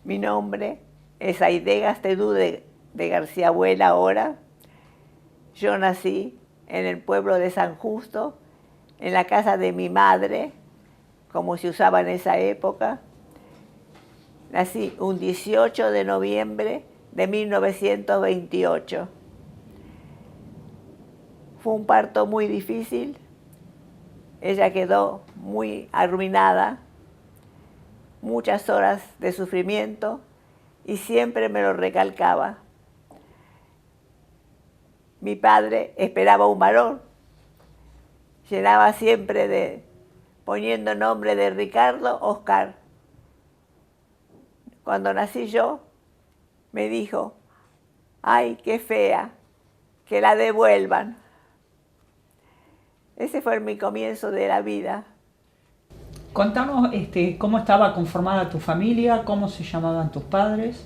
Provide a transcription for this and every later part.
Mi nombre es Aide Gastedú de García Abuela ahora. Yo nací en el pueblo de San Justo, en la casa de mi madre, como se usaba en esa época. Nací un 18 de noviembre de 1928. Fue un parto muy difícil. Ella quedó muy arruinada, muchas horas de sufrimiento, y siempre me lo recalcaba. Mi padre esperaba un varón, llenaba siempre poniendo nombre de Ricardo Oscar. Cuando nací yo, me dijo: ¡ay, qué fea! Que la devuelvan. Ese fue mi comienzo de la vida. Contanos cómo estaba conformada tu familia, cómo se llamaban tus padres.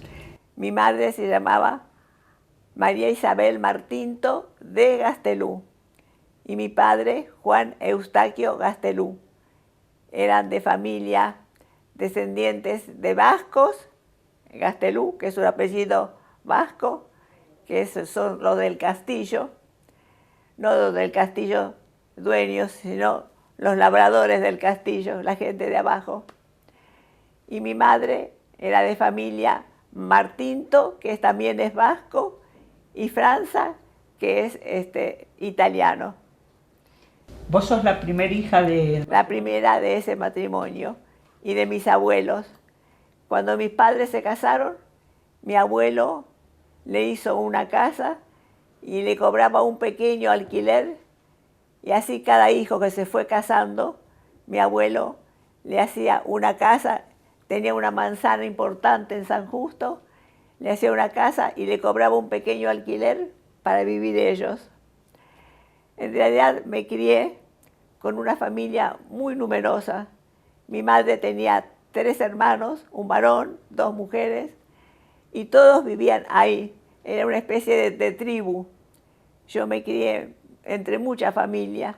Mi madre se llamaba María Isabel Martinto de Gastelú y mi padre Juan Eustaquio Gastelú. Eran de familia descendientes de vascos, Gastelú, que es un apellido vasco, que son los del castillo, no los del castillo dueños, sino los labradores del castillo, la gente de abajo. Y mi madre era de familia Martinto, que también es vasco, y Franza, que es italiano. Vos sos la primera hija de... La primera de ese matrimonio y de mis abuelos. Cuando mis padres se casaron, mi abuelo le hizo una casa y le cobraba un pequeño alquiler, y así cada hijo que se fue casando, mi abuelo le hacía una casa. Tenía una manzana importante en San Justo, le hacía una casa y le cobraba un pequeño alquiler para vivir ellos. En realidad me crié con una familia muy numerosa. Mi madre tenía 3 hermanos, un varón, 2 mujeres, y todos vivían ahí. Era una especie de tribu. Yo me crié entre mucha familia.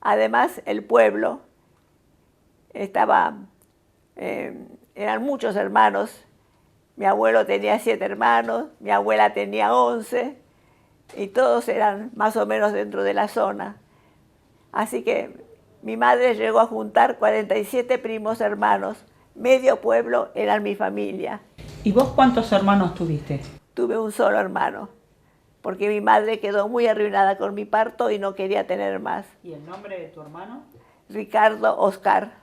Además, el pueblo eran muchos hermanos. Mi abuelo tenía 7 hermanos, mi abuela tenía 11, y todos eran más o menos dentro de la zona. Así que mi madre llegó a juntar 47 primos hermanos. Medio pueblo eran mi familia. ¿Y vos cuántos hermanos tuviste? Tuve un solo hermano, porque mi madre quedó muy arruinada con mi parto y no quería tener más. ¿Y el nombre de tu hermano? Ricardo Oscar.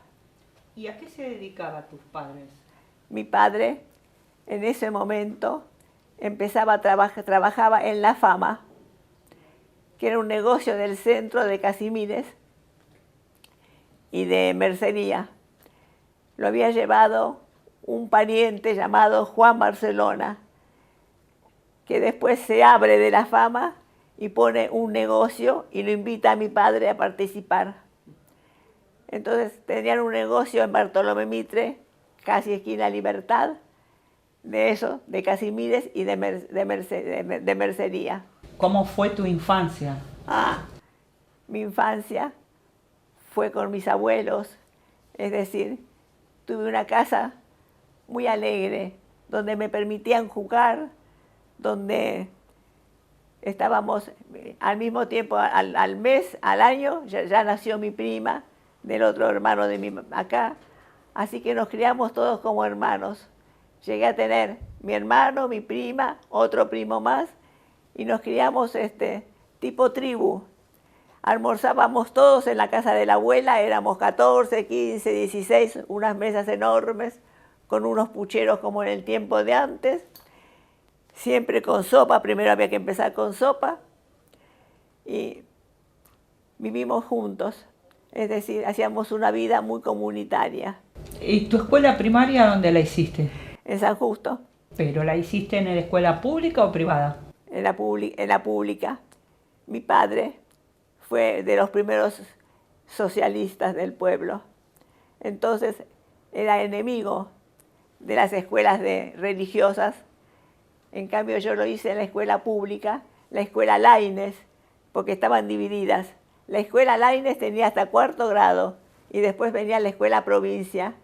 ¿Y a qué se dedicaban tus padres? Mi padre, en ese momento, trabajaba en La Fama, que era un negocio del centro de Casimires y de mercería. Lo había llevado un pariente llamado Juan Barcelona, que después se abre de La Fama y pone un negocio y lo invita a mi padre a participar. Entonces tenían un negocio en Bartolomé Mitre, casi esquina Libertad, de Casimires y de mercería. ¿Cómo fue tu infancia? Mi infancia fue con mis abuelos, es decir, tuve una casa muy alegre, donde me permitían jugar, donde estábamos al mismo tiempo, al mes, al año, ya nació mi prima del otro hermano de mi acá, así que nos criamos todos como hermanos. Llegué a tener mi hermano, mi prima, otro primo más, y nos criamos tipo tribu. Almorzábamos todos en la casa de la abuela, éramos 14, 15, 16, unas mesas enormes, con unos pucheros como en el tiempo de antes, siempre con sopa. Primero había que empezar con sopa, y vivimos juntos, es decir, hacíamos una vida muy comunitaria. ¿Y tu escuela primaria dónde la hiciste? En San Justo. ¿Pero la hiciste en la escuela pública o privada? En la pública. Mi padre fue de los primeros socialistas del pueblo. Entonces era enemigo de las escuelas religiosas. En cambio yo lo hice en la escuela pública, la escuela Laínez, porque estaban divididas. La escuela Laínez tenía hasta 4º grado y después venía la escuela provincia,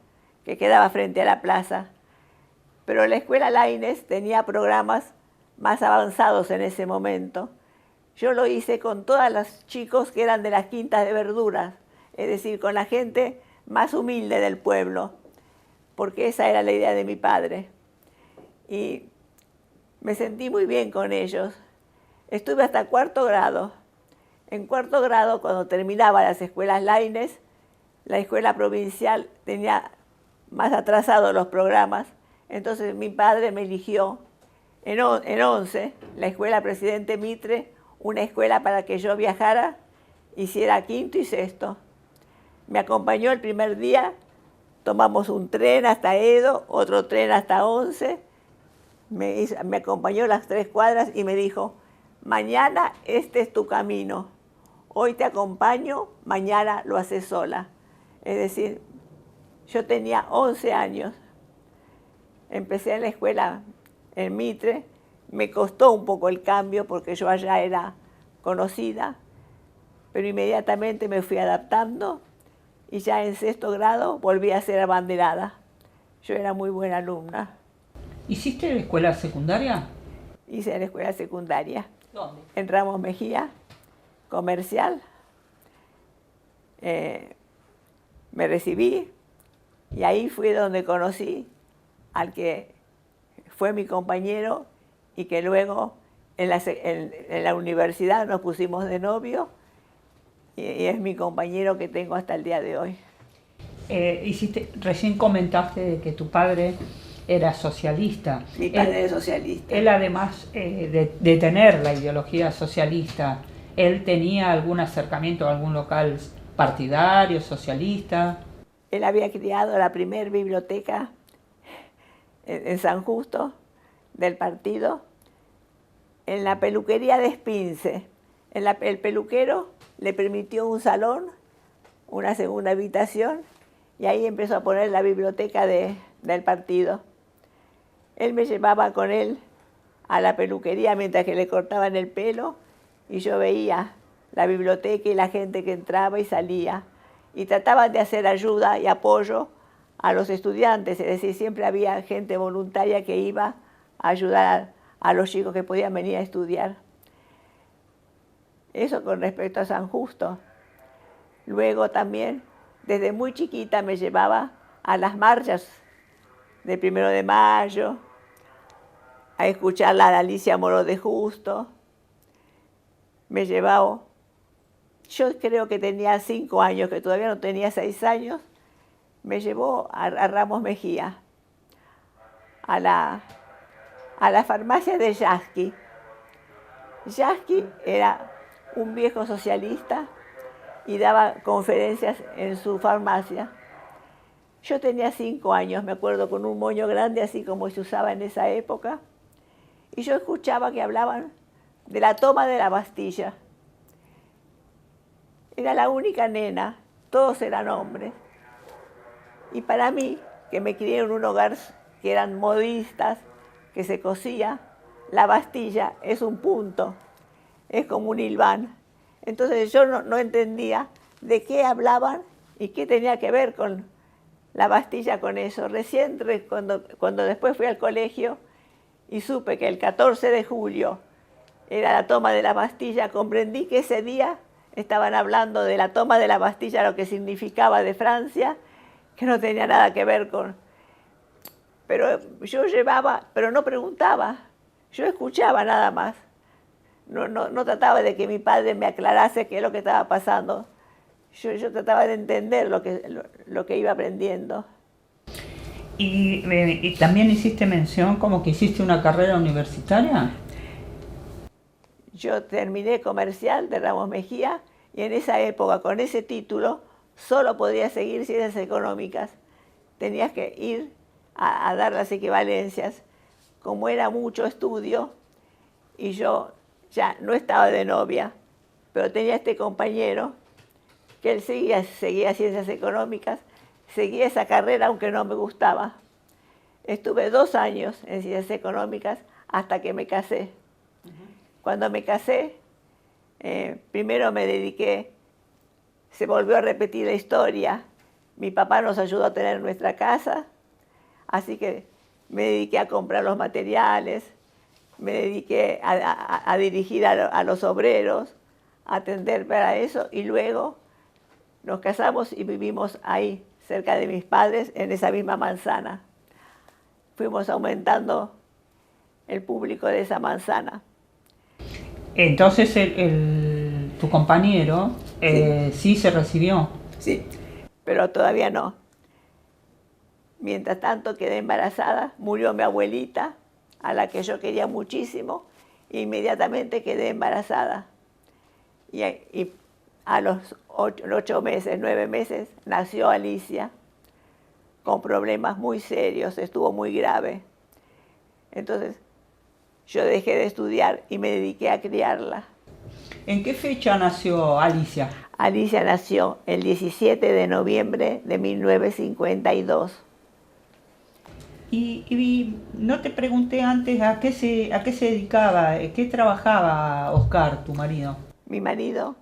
que quedaba frente a la plaza. pero la escuela Laínez tenía programas más avanzados en ese momento. Yo lo hice con todos los chicos que eran de las quintas de verduras, es decir, con la gente más humilde del pueblo, porque esa era la idea de mi padre. Y me sentí muy bien con ellos. Estuve hasta cuarto grado. En cuarto grado, cuando terminaba las escuelas Laínez, la escuela provincial tenía más atrasados los programas, entonces mi padre me eligió en 11, la escuela Presidente Mitre, una escuela para que yo viajara, hiciera quinto y sexto. Me acompañó el primer día, tomamos un tren hasta Edo, otro tren hasta 11, me acompañó las 3 cuadras y me dijo, mañana este es tu camino, hoy te acompaño, mañana lo haces sola. Es decir, yo tenía 11 años, empecé en la escuela en Mitre, me costó un poco el cambio porque yo allá era conocida, pero inmediatamente me fui adaptando y ya en sexto grado volví a ser abanderada. Yo era muy buena alumna. ¿Hiciste la escuela secundaria? Hice la escuela secundaria. ¿Dónde? En Ramos Mejía, comercial. Me recibí y ahí fui donde conocí al que fue mi compañero y que luego en la universidad nos pusimos de novio y es mi compañero que tengo hasta el día de hoy. Recién comentaste que tu padre era socialista. Mi padre es socialista. Él además de tener la ideología socialista, ¿él tenía algún acercamiento a algún local partidario, socialista? Él había creado la primera biblioteca en San Justo del partido, en la peluquería de Espince. El peluquero le permitió un salón, una segunda habitación, y ahí empezó a poner la biblioteca del partido. Él me llevaba con él a la peluquería mientras que le cortaban el pelo, y yo veía la biblioteca y la gente que entraba y salía, y trataban de hacer ayuda y apoyo a los estudiantes, es decir, siempre había gente voluntaria que iba a ayudar a los chicos que podían venir a estudiar. Eso con respecto a San Justo. Luego también, desde muy chiquita me llevaba a las marchas del 1 de mayo, a escuchar a Alicia Moro de Justo. Me llevaba, yo creo que tenía 5 años, que todavía no tenía 6 años, me llevó a Ramos Mejía, a la farmacia de Yasky. Yasky era un viejo socialista y daba conferencias en su farmacia. Yo tenía 5 años, me acuerdo, con un moño grande, así como se usaba en esa época, y yo escuchaba que hablaban de la toma de la Bastilla. Era la única nena, todos eran hombres. Y para mí, que me crié en un hogar que eran modistas, que se cosía, la Bastilla es un punto, es como un hilván. Entonces yo no entendía de qué hablaban y qué tenía que ver con la Bastilla con eso. Recién cuando después fui al colegio y supe que el 14 de julio era la toma de la Bastilla, comprendí que ese día estaban hablando de la toma de la Bastilla, lo que significaba de Francia, que no tenía nada que ver con... Pero yo llevaba, pero no preguntaba, yo escuchaba nada más. No trataba de que mi padre me aclarase qué es lo que estaba pasando. Yo trataba de entender lo que iba aprendiendo. ¿Y también hiciste mención como que hiciste una carrera universitaria? Yo terminé comercial de Ramos Mejía y en esa época, con ese título, solo podía seguir ciencias económicas. Tenías que ir a dar las equivalencias. Como era mucho estudio y yo ya no estaba de novia, pero tenía este compañero que él seguía ciencias económicas, seguía esa carrera aunque no me gustaba. Estuve 2 años en ciencias económicas hasta que me casé. Cuando me casé, primero me dediqué, se volvió a repetir la historia. Mi papá nos ayudó a tener nuestra casa, así que me dediqué a comprar los materiales, me dediqué a dirigir a los obreros, a atender para eso, y luego nos casamos y vivimos ahí, cerca de mis padres, en esa misma manzana. Fuimos aumentando el público de esa manzana. Entonces tu compañero sí se recibió. Sí, pero todavía no. Mientras tanto quedé embarazada, murió mi abuelita, a la que yo quería muchísimo, e inmediatamente quedé embarazada. Y a los 8 meses, 9 meses, nació Alicia, con problemas muy serios, estuvo muy grave. Entonces, yo dejé de estudiar y me dediqué a criarla. ¿En qué fecha nació Alicia? Alicia nació el 17 de noviembre de 1952. Y no te pregunté antes a qué se dedicaba, qué trabajaba Oscar, tu marido. Mi marido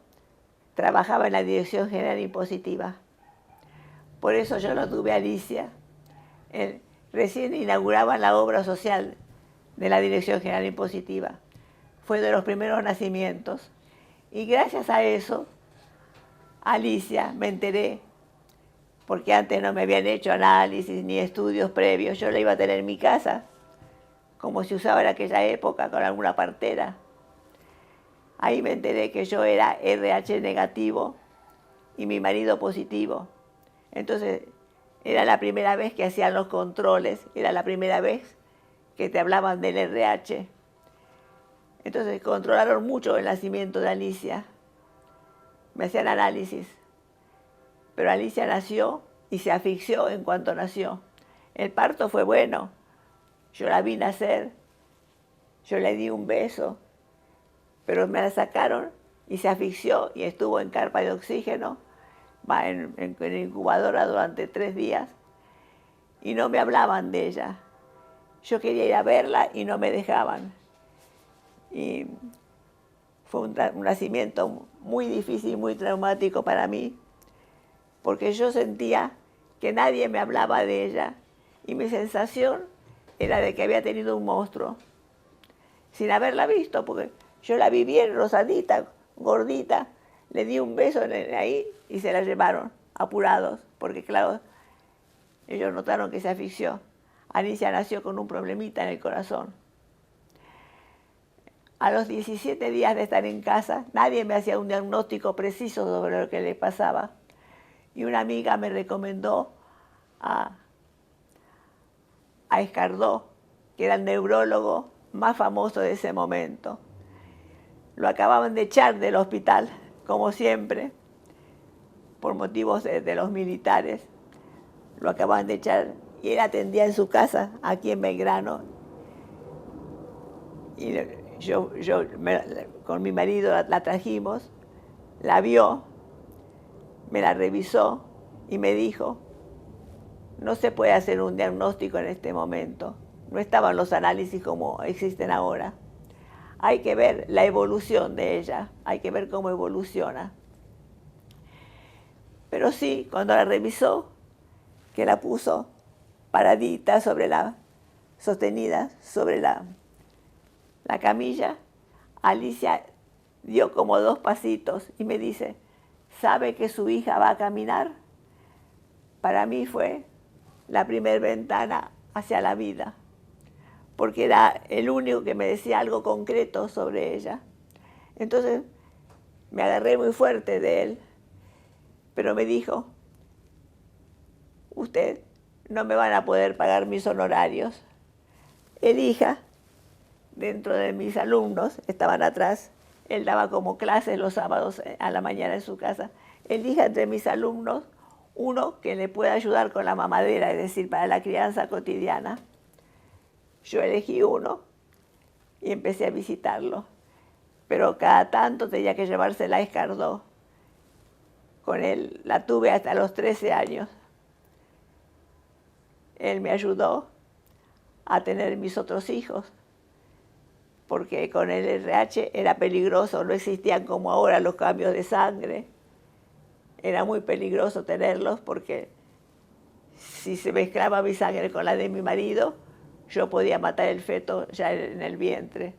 trabajaba en la Dirección General Impositiva. Por eso yo no tuve a Alicia. Recién inauguraban la obra social de la Dirección General Impositiva. Fue de los primeros nacimientos. Y gracias a eso, Alicia, me enteré, porque antes no me habían hecho análisis ni estudios previos. Yo la iba a tener en mi casa, como se usaba en aquella época con alguna partera. Ahí me enteré que yo era RH negativo y mi marido positivo. Entonces, era la primera vez que hacían los controles, era la primera vez que te hablaban del RH. Entonces, controlaron mucho el nacimiento de Alicia. Me hacían análisis. Pero Alicia nació y se asfixió en cuanto nació. El parto fue bueno. Yo la vi nacer, yo le di un beso, pero me la sacaron y se asfixió y estuvo en carpa de oxígeno, en incubadora durante 3 días, y no me hablaban de ella. Yo quería ir a verla y no me dejaban. Y fue un nacimiento muy difícil, muy traumático para mí, porque yo sentía que nadie me hablaba de ella y mi sensación era de que había tenido un monstruo, sin haberla visto, porque yo la vi bien rosadita, gordita, le di un beso ahí y se la llevaron, apurados, porque claro, ellos notaron que se asfixió. Alicia nació con un problemita en el corazón. A los 17 días de estar en casa, nadie me hacía un diagnóstico preciso sobre lo que le pasaba. Y una amiga me recomendó a Escardó, que era el neurólogo más famoso de ese momento. Lo acababan de echar del hospital, como siempre, por motivos de los militares. Lo acababan de echar y él atendía en su casa, aquí en Belgrano. Y yo con mi marido la trajimos, la vio, me la revisó y me dijo: no se puede hacer un diagnóstico en este momento. No estaban los análisis como existen ahora. Hay que ver la evolución de ella, hay que ver cómo evoluciona. Pero sí, cuando la revisó, que la puso paradita sostenida sobre la camilla, Alicia dio como 2 pasitos y me dice: ¿sabe que su hija va a caminar? Para mí fue la primera ventana hacia la vida, porque era el único que me decía algo concreto sobre ella. Entonces me agarré muy fuerte de él, pero me dijo: usted no me van a poder pagar mis honorarios. Elija, dentro de mis alumnos, estaban atrás, él daba como clases los sábados a la mañana en su casa, elija entre mis alumnos uno que le pueda ayudar con la mamadera, es decir, para la crianza cotidiana. Yo elegí uno y empecé a visitarlo, pero cada tanto tenía que llevársela a Escardó. Con él la tuve hasta los 13 años. Él me ayudó a tener mis otros hijos, porque con el RH era peligroso, no existían como ahora los cambios de sangre. Era muy peligroso tenerlos porque si se mezclaba mi sangre con la de mi marido, yo podía matar el feto ya en el vientre.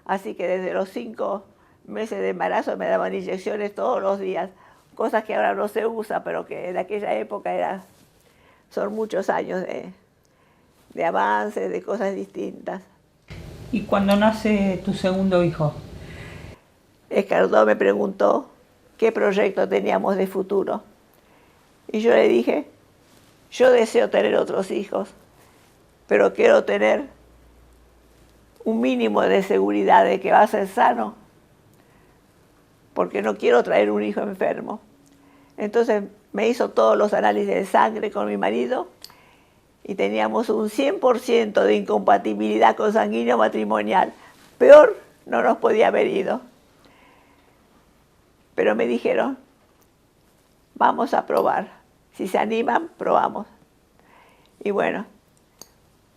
Así que desde los 5 meses de embarazo me daban inyecciones todos los días, cosas que ahora no se usa, pero que en aquella época son muchos años de avances, de cosas distintas. ¿Y cuando nace tu segundo hijo? Escardó me preguntó qué proyecto teníamos de futuro. Y yo le dije, yo deseo tener otros hijos, pero quiero tener un mínimo de seguridad de que va a ser sano, porque no quiero traer un hijo enfermo. Entonces me hizo todos los análisis de sangre con mi marido y teníamos un 100% de incompatibilidad consanguíneo matrimonial. Peor no nos podía haber ido. Pero me dijeron, vamos a probar. Si se animan, probamos. Y bueno,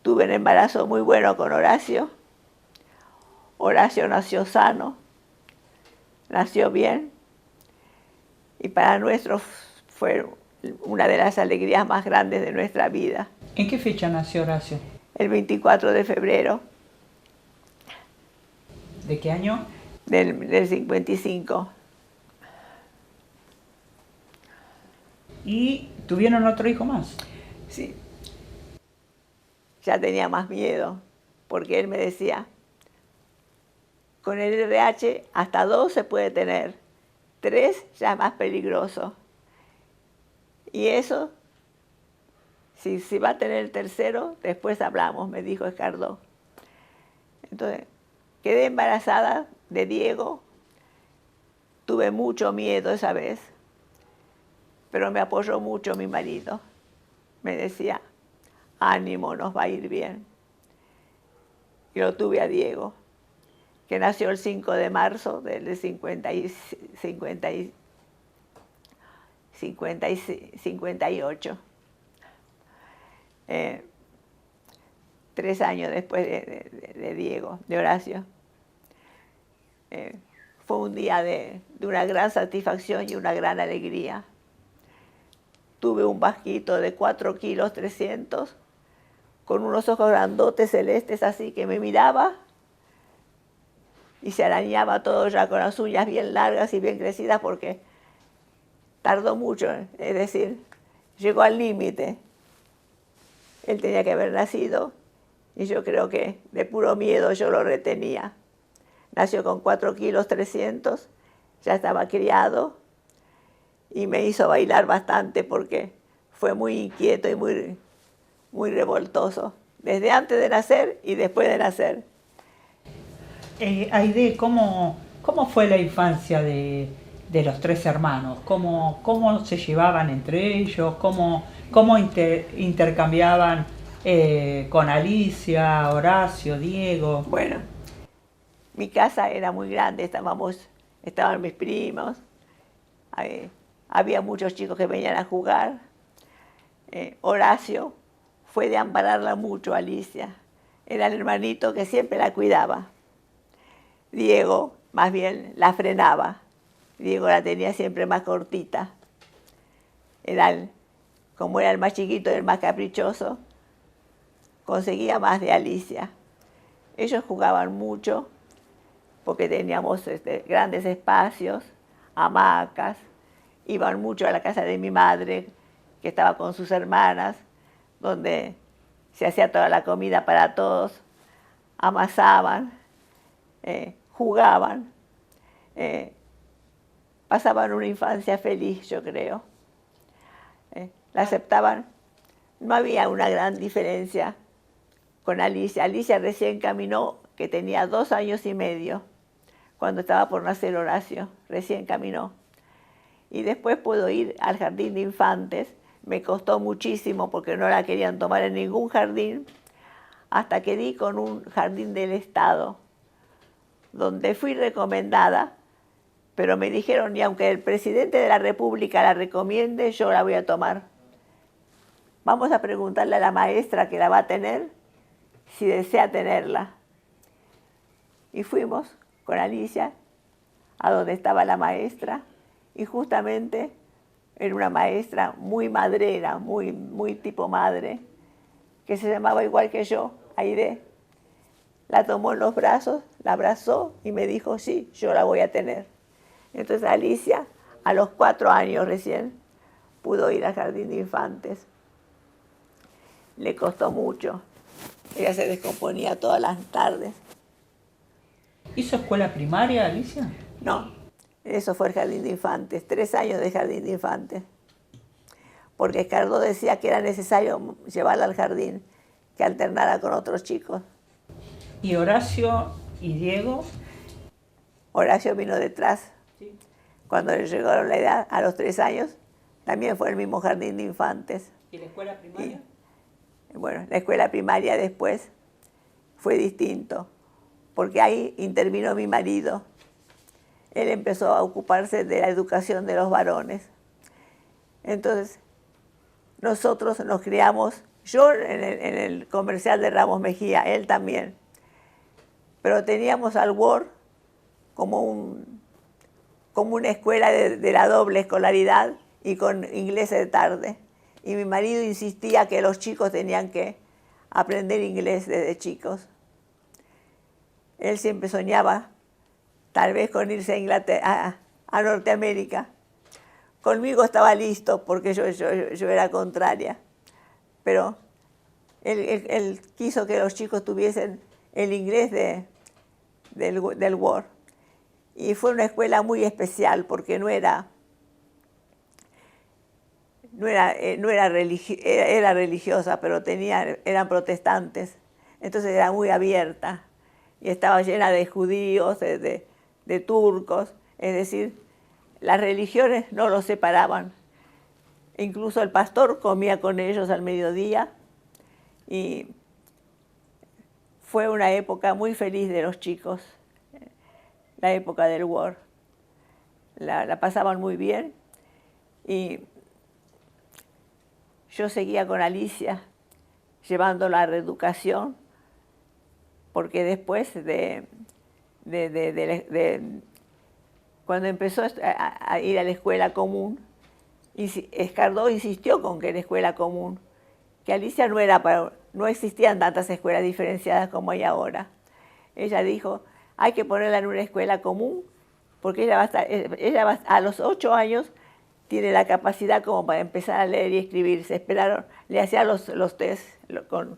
tuve un embarazo muy bueno con Horacio. Horacio nació sano, nació bien. Y para nosotros fue una de las alegrías más grandes de nuestra vida. ¿En qué fecha nació Horacio? El 24 de febrero. ¿De qué año? Del 55. ¿Y tuvieron otro hijo más? Sí. Ya tenía más miedo, porque él me decía, con el RH hasta 2 se puede tener, 3 ya es más peligroso. Y eso, si va a tener el tercero, después hablamos, me dijo Escardó. Entonces, quedé embarazada de Diego, tuve mucho miedo esa vez, pero me apoyó mucho mi marido. Me decía, ánimo, nos va a ir bien. Y lo tuve a Diego, que nació el 5 de marzo del 58. 3 años después de Diego, de Horacio. Fue un día de una gran satisfacción y una gran alegría. Tuve un vasquito de 4 kilos 300, con unos ojos grandotes celestes así que me miraba y se arañaba todo ya con las uñas bien largas y bien crecidas porque tardó mucho, es decir, llegó al límite. Él tenía que haber nacido y yo creo que de puro miedo yo lo retenía. Nació con 4 kilos 300, ya estaba criado y me hizo bailar bastante porque fue muy inquieto y muy revoltoso, desde antes de nacer y después de nacer. Aide, ¿cómo fue la infancia de los 3 hermanos? ¿Cómo se llevaban entre ellos? ¿Cómo intercambiaban con Alicia, Horacio, Diego? Bueno, mi casa era muy grande, estaban mis primos, había muchos chicos que venían a jugar. Horacio fue de ampararla mucho a Alicia, era el hermanito que siempre la cuidaba. Diego, más bien, la frenaba. Diego la tenía siempre más cortita. Como era el más chiquito y el más caprichoso, conseguía más de Alicia. Ellos jugaban mucho porque teníamos grandes espacios, hamacas. Iban mucho a la casa de mi madre, que estaba con sus hermanas, donde se hacía toda la comida para todos, amasaban, jugaban, pasaban una infancia feliz, yo creo. La aceptaban, no había una gran diferencia con Alicia. Alicia recién caminó, que tenía 2 años y medio, cuando estaba por nacer Horacio, recién caminó. Y después pudo ir al jardín de infantes, me costó muchísimo porque no la querían tomar en ningún jardín, hasta que di con un jardín del Estado, donde fui recomendada, pero me dijeron, ni aunque el presidente de la República la recomiende, yo la voy a tomar. Vamos a preguntarle a la maestra que la va a tener, si desea tenerla. Y fuimos con Alicia a donde estaba la maestra, y justamente era una maestra muy madrera, muy tipo madre, que se llamaba igual que yo, Aide la tomó en los brazos, la abrazó y me dijo, sí, yo la voy a tener. Entonces Alicia, a los 4 años recién, pudo ir al jardín de infantes. Le costó mucho. Ella se descomponía todas las tardes. ¿Hizo escuela primaria, Alicia? No, eso fue el jardín de infantes, 3 años de jardín de infantes. Porque Escardó decía que era necesario llevarla al jardín, que alternara con otros chicos. ¿Y Horacio y Diego? Horacio vino detrás. Sí. Cuando le llegó la edad, a los 3 años, también fue el mismo jardín de infantes. ¿Y la escuela primaria? Y, bueno, la escuela primaria después fue distinto, porque ahí intervino mi marido. Él empezó a ocuparse de la educación de los varones. Entonces, nosotros nos criamos, yo en el comercial de Ramos Mejía, él también, pero teníamos al Ward como una escuela de la doble escolaridad y con inglés de tarde. Y mi marido insistía que los chicos tenían que aprender inglés desde chicos. Él siempre soñaba tal vez con irse a Inglaterra, a Norteamérica. Conmigo estaba listo porque yo era contraria, pero él quiso que los chicos tuviesen el inglés del Ward. Y fue una escuela muy especial porque era religiosa, pero eran protestantes, entonces era muy abierta y estaba llena de judíos, de turcos, es decir, las religiones no los separaban. Incluso el pastor comía con ellos al mediodía y fue una época muy feliz de los chicos, la época del Ward. La pasaban muy bien y yo seguía con Alicia llevándola a reeducación, porque después cuando empezó a ir a la escuela común, Escardó insistió con que la escuela común, que Alicia no existían tantas escuelas diferenciadas como hay ahora. Ella dijo, hay que ponerla en una escuela común, porque ella a los 8 años tiene la capacidad como para empezar a leer y escribir. Le hacían los test con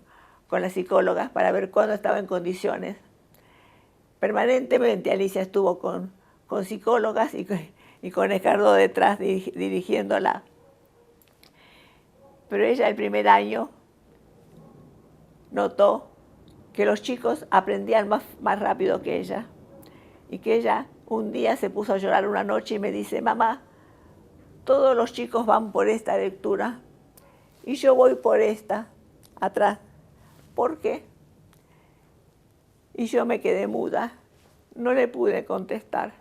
las psicólogas para ver cuándo estaba en condiciones. Permanentemente Alicia estuvo con psicólogas y con Escardó detrás dirigiéndola. Pero ella el primer año notó que los chicos aprendían más rápido que ella y que ella un día se puso a llorar una noche y me dice, mamá, todos los chicos van por esta lectura y yo voy por esta, atrás. ¿Por qué? Y yo me quedé muda, no le pude contestar,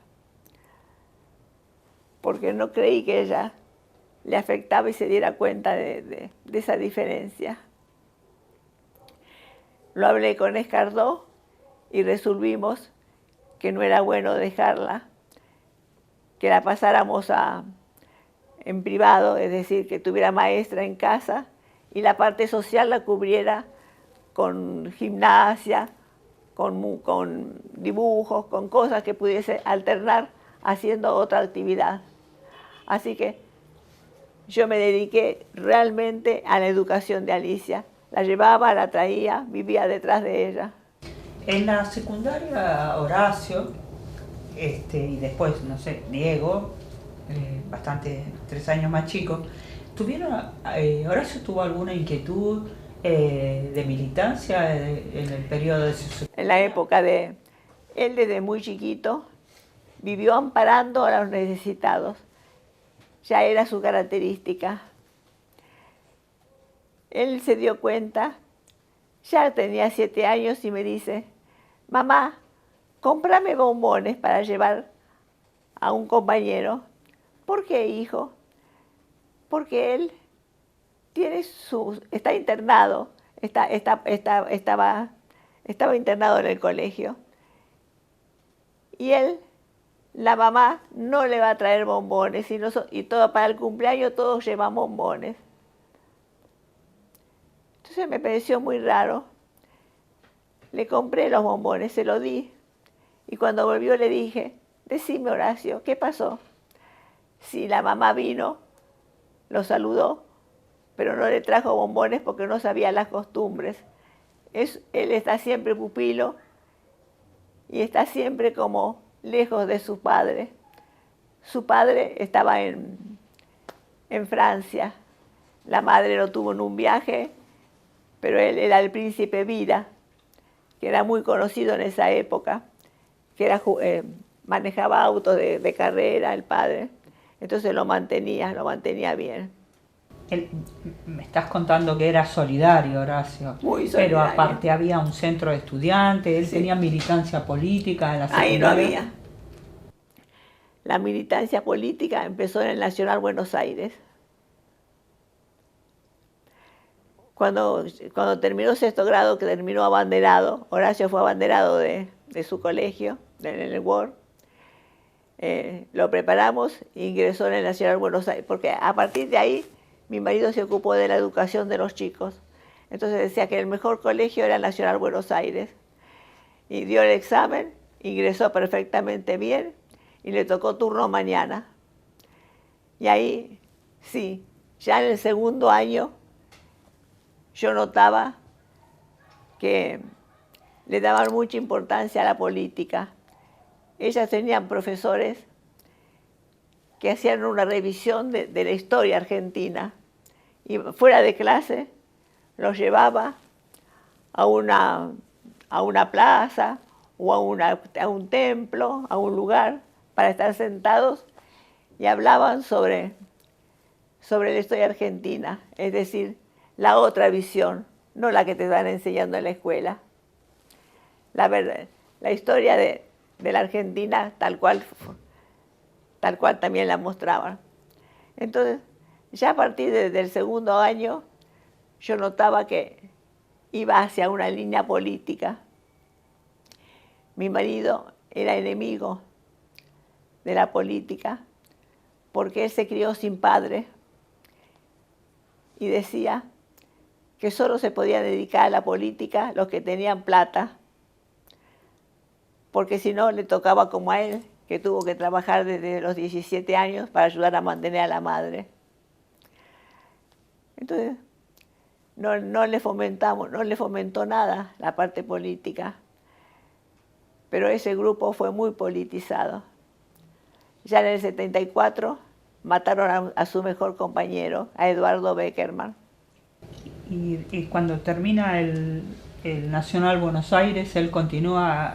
porque no creí que ella le afectaba y se diera cuenta de esa diferencia. Lo hablé con Escardó y resolvimos que no era bueno dejarla, que la pasáramos en privado, es decir, que tuviera maestra en casa y la parte social la cubriera con gimnasia, con dibujos, con cosas que pudiese alternar haciendo otra actividad. Así que yo me dediqué realmente a la educación de Alicia. La llevaba, la traía, vivía detrás de ella. En la secundaria, Horacio, y después, no sé, Diego, 3 años más chico, ¿Horacio tuvo alguna inquietud de militancia en el periodo de su... En la época él desde muy chiquito vivió amparando a los necesitados. Ya era su característica. Él se dio cuenta, ya tenía 7 años y me dice, mamá, cómprame bombones para llevar a un compañero. ¿Por qué, hijo? Porque él está internado, estaba internado en el colegio. Y la mamá no le va a traer bombones, y todo para el cumpleaños todos llevan bombones. Entonces me pareció muy raro. Le compré los bombones, se los di. Y cuando volvió le dije, decime Horacio, ¿qué pasó? Si la mamá vino, lo saludó, pero no le trajo bombones porque no sabía las costumbres. Él está siempre pupilo y está siempre como lejos de su padre. Su padre estaba en Francia. La madre lo tuvo en un viaje, pero él era el príncipe Vira, que era muy conocido en esa época, que era, manejaba autos de carrera, el padre. Entonces lo mantenía bien. Me estás contando que era solidario, Horacio. Muy solidario. Pero aparte había un centro de estudiantes, él tenía militancia política en la secundaria. Ahí no había. La militancia política empezó en el Nacional Buenos Aires. Cuando terminó sexto grado, que terminó abanderado, Horacio fue abanderado de su colegio, en el Word, lo preparamos e ingresó en el Nacional Buenos Aires, porque a partir de ahí mi marido se ocupó de la educación de los chicos. Entonces decía que el mejor colegio era el Nacional Buenos Aires. Y dio el examen, ingresó perfectamente bien y le tocó turno mañana. Y ahí, sí, ya en el segundo año, yo notaba que le daban mucha importancia a la política. Ellas tenían profesores que hacían una revisión de la historia argentina y fuera de clase los llevaba a una plaza o a un templo, a un lugar para estar sentados y hablaban sobre la historia argentina, es decir, la otra visión, no la que te van enseñando en la escuela. La verdad, la historia de la Argentina tal cual también la mostraban. Entonces, ya a partir del segundo año, yo notaba que iba hacia una línea política. Mi marido era enemigo de la política porque él se crió sin padre y decía que solo se podía dedicar a la política los que tenían plata, porque si no le tocaba como a él, que tuvo que trabajar desde los 17 años para ayudar a mantener a la madre. Entonces, no le fomentó nada la parte política, pero ese grupo fue muy politizado. Ya en el 74 mataron a su mejor compañero, a Eduardo Beckerman. Y cuando termina el Nacional Buenos Aires, él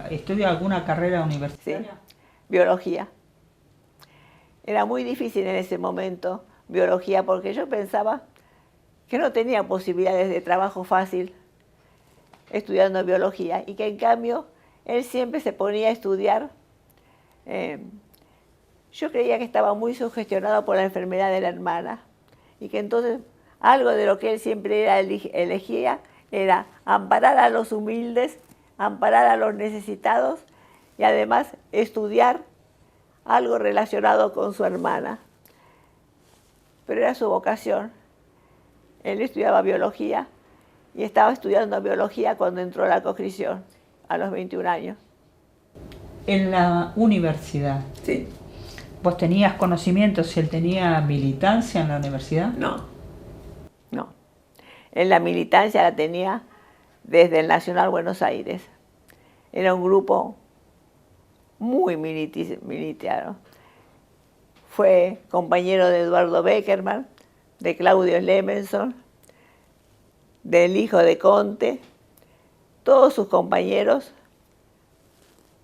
estudia alguna carrera universitaria. Sí, biología. Era muy difícil en ese momento biología porque yo pensaba que no tenía posibilidades de trabajo fácil estudiando biología y que en cambio él siempre se ponía a estudiar. Yo creía que estaba muy sugestionado por la enfermedad de la hermana y que entonces algo de lo que él siempre elegía era amparar a los humildes, amparar a los necesitados y además estudiar algo relacionado con su hermana. Pero era su vocación. Él estudiaba biología y estaba estudiando biología cuando entró a la conscripción, a los 21 años. En la universidad. Sí. ¿Vos tenías conocimiento si él tenía militancia en la universidad? No. En la militancia la tenía desde el Nacional Buenos Aires. Era un grupo muy militar. Fue compañero de Eduardo Beckerman, de Claudio Lemenson, del hijo de Conte. Todos sus compañeros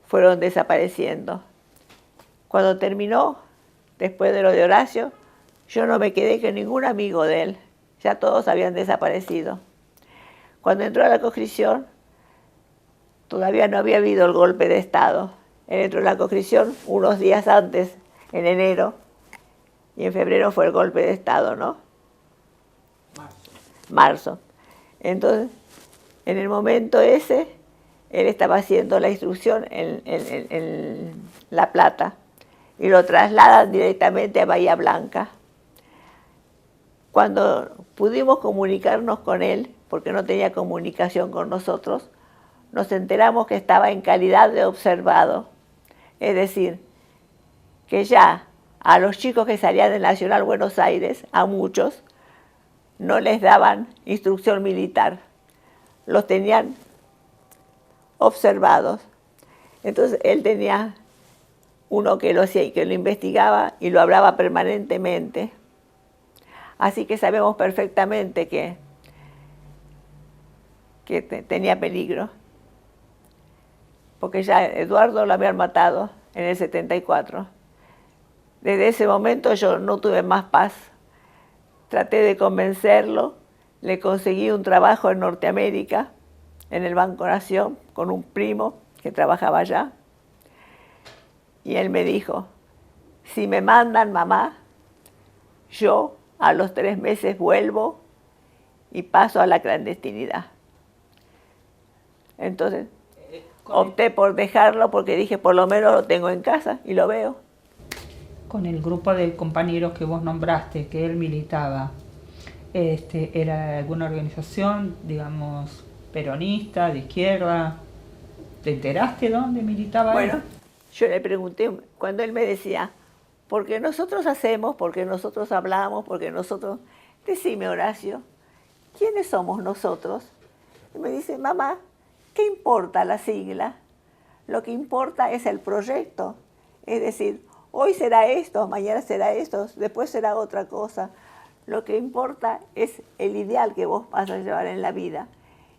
fueron desapareciendo. Cuando terminó, después de lo de Horacio, yo no me quedé con ningún amigo de él. Ya todos habían desaparecido. Cuando entró a la conscripción, todavía no había habido el golpe de Estado. Él entró en la conscripción unos días antes, en enero, y en febrero fue el golpe de Estado, ¿no? Marzo. Entonces, en el momento ese, él estaba haciendo la instrucción en La Plata y lo trasladan directamente a Bahía Blanca. Cuando pudimos comunicarnos con él, porque no tenía comunicación con nosotros, nos enteramos que estaba en calidad de observado. Es decir, que ya a los chicos que salían del Nacional Buenos Aires, a muchos, no les daban instrucción militar. Los tenían observados. Entonces él tenía uno que lo hacía y que lo investigaba y lo hablaba permanentemente. Así que sabemos perfectamente que tenía peligro. Porque ya Eduardo lo habían matado en el 74. Desde ese momento yo no tuve más paz. Traté de convencerlo, le conseguí un trabajo en Norteamérica, en el Banco Nación, con un primo que trabajaba allá. Y él me dijo, si me mandan, mamá, yo a los 3 meses vuelvo y paso a la clandestinidad. Entonces opté por dejarlo porque dije, por lo menos lo tengo en casa y lo veo. Con el grupo de compañeros que vos nombraste, que él militaba, ¿era alguna organización, digamos, peronista, de izquierda? ¿Te enteraste dónde militaba él? Bueno, yo le pregunté, cuando él me decía, ¿por qué nosotros hacemos? ¿Por qué nosotros hablamos? ¿Por qué nosotros? Decime, Horacio, ¿quiénes somos nosotros? Y me dice, mamá, ¿qué importa la sigla? Lo que importa es el proyecto. Es decir, hoy será esto, mañana será esto, después será otra cosa. Lo que importa es el ideal que vos vas a llevar en la vida.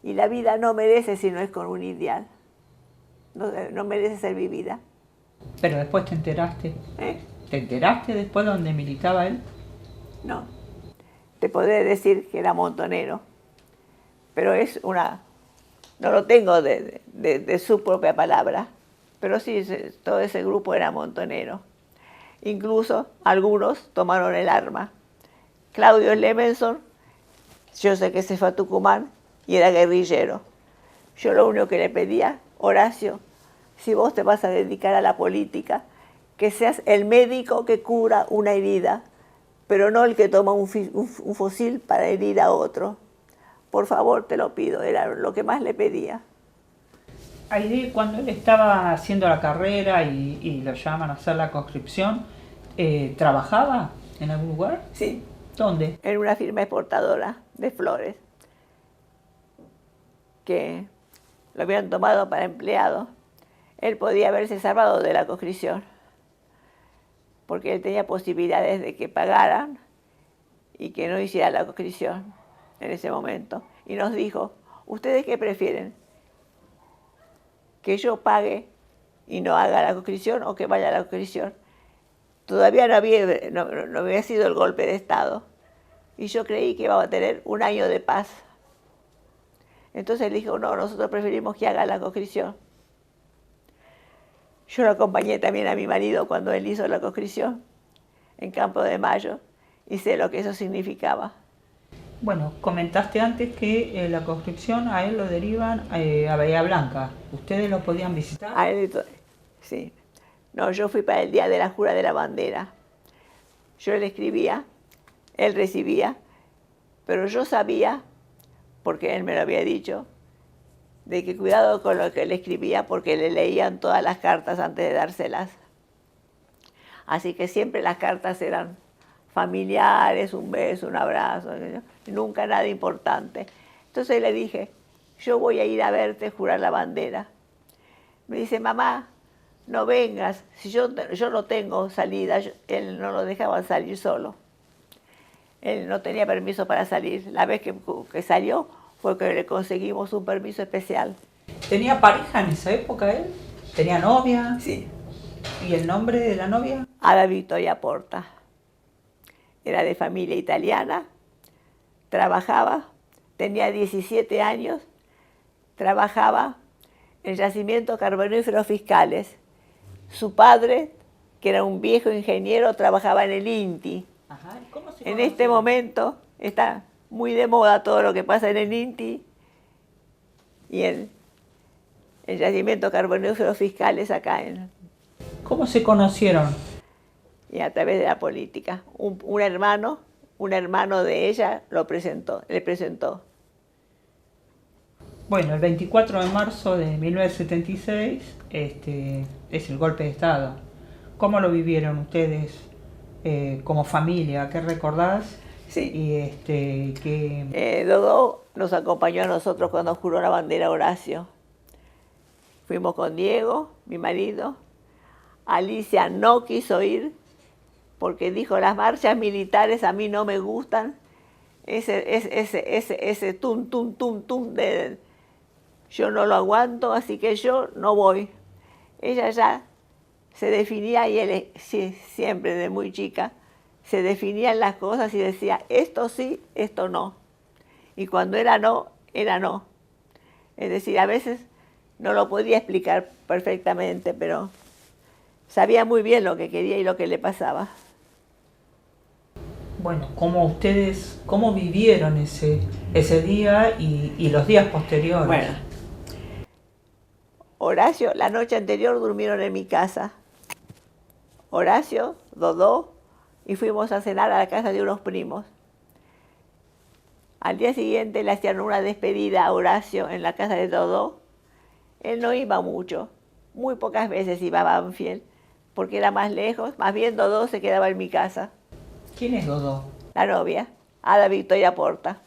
Y la vida no merece si no es con un ideal. No merece ser vivida. Pero después te enteraste. ¿Eh? ¿Te enteraste después dónde militaba él? No. Te podré decir que era montonero. Pero es una... No lo tengo de su propia palabra. Pero sí, todo ese grupo era montonero. Incluso algunos tomaron el arma. Claudio Levenson, yo sé que se fue a Tucumán y era guerrillero. Yo lo único que le pedía, Horacio, si vos te vas a dedicar a la política, que seas el médico que cura una herida, pero no el que toma un fusil para herir a otro. Por favor, te lo pido, era lo que más le pedía. Ahí, cuando él estaba haciendo la carrera y lo llaman a hacer la conscripción, ¿trabajaba en algún lugar? Sí. ¿Dónde? En una firma exportadora de flores, que lo habían tomado para empleado. Él podía haberse salvado de la conscripción, porque él tenía posibilidades de que pagaran y que no hiciera la conscripción en ese momento. Y nos dijo, ¿ustedes qué prefieren? ¿Que yo pague y no haga la conscripción o que vaya a la conscripción? Todavía no había sido el golpe de Estado. Y yo creí que iba a tener un año de paz. Entonces él dijo, no, nosotros preferimos que haga la conscripción. Yo lo acompañé también a mi marido cuando él hizo la conscripción en Campo de Mayo y sé lo que eso significaba. Bueno, comentaste antes que la conscripción a él lo derivan a Bahía Blanca. ¿Ustedes lo podían visitar? A él, sí. No, yo fui para el día de la jura de la bandera. Yo le escribía, él recibía, pero yo sabía, porque él me lo había dicho, de que cuidado con lo que él escribía porque le leían todas las cartas antes de dárselas. Así que siempre las cartas eran familiares, un beso, un abrazo, nunca nada importante. Entonces le dije, yo voy a ir a verte jurar la bandera. Me dice, mamá, no vengas, si yo no tengo salida, él no lo dejaba salir solo. Él no tenía permiso para salir. La vez que salió fue que le conseguimos un permiso especial. ¿Tenía pareja en esa época él? ¿Tenía novia? Sí. ¿Y el nombre de la novia? Ada Victoria Porta. Era de familia italiana, trabajaba, tenía 17 años, trabajaba en yacimientos carboníferos fiscales. Su padre, que era un viejo ingeniero, trabajaba en el INTI. Ajá. ¿Cómo se En este momento está muy de moda todo lo que pasa en el INTI y en yacimientos carboníferos fiscales acá en... ¿Cómo se conocieron? Y a través de la política. Un hermano de ella le presentó. Bueno, el 24 de marzo de 1976 es el golpe de Estado. ¿Cómo lo vivieron ustedes como familia? ¿Qué recordás? Sí. Y Dodó nos acompañó a nosotros cuando juró la bandera Horacio. Fuimos con Diego, mi marido. Alicia no quiso ir porque dijo, las marchas militares a mí no me gustan. Ese tum, tum, tum, tum, yo no lo aguanto, así que yo no voy. Ella ya se definía, y él siempre de muy chica, se definían las cosas y decía, esto sí, esto no. Y cuando era no, era no. Es decir, a veces no lo podía explicar perfectamente, pero sabía muy bien lo que quería y lo que le pasaba. bueno, ¿cómo vivieron ese día y los días posteriores? Bueno, Horacio, la noche anterior durmieron en mi casa. Horacio, Dodó, y fuimos a cenar a la casa de unos primos. Al día siguiente le hacían una despedida a Horacio en la casa de Dodó. Él no iba mucho, muy pocas veces iba a Banfield, porque era más lejos, más bien Dodó se quedaba en mi casa. ¿Quién es Dodó? La novia, Ada Victoria Porta.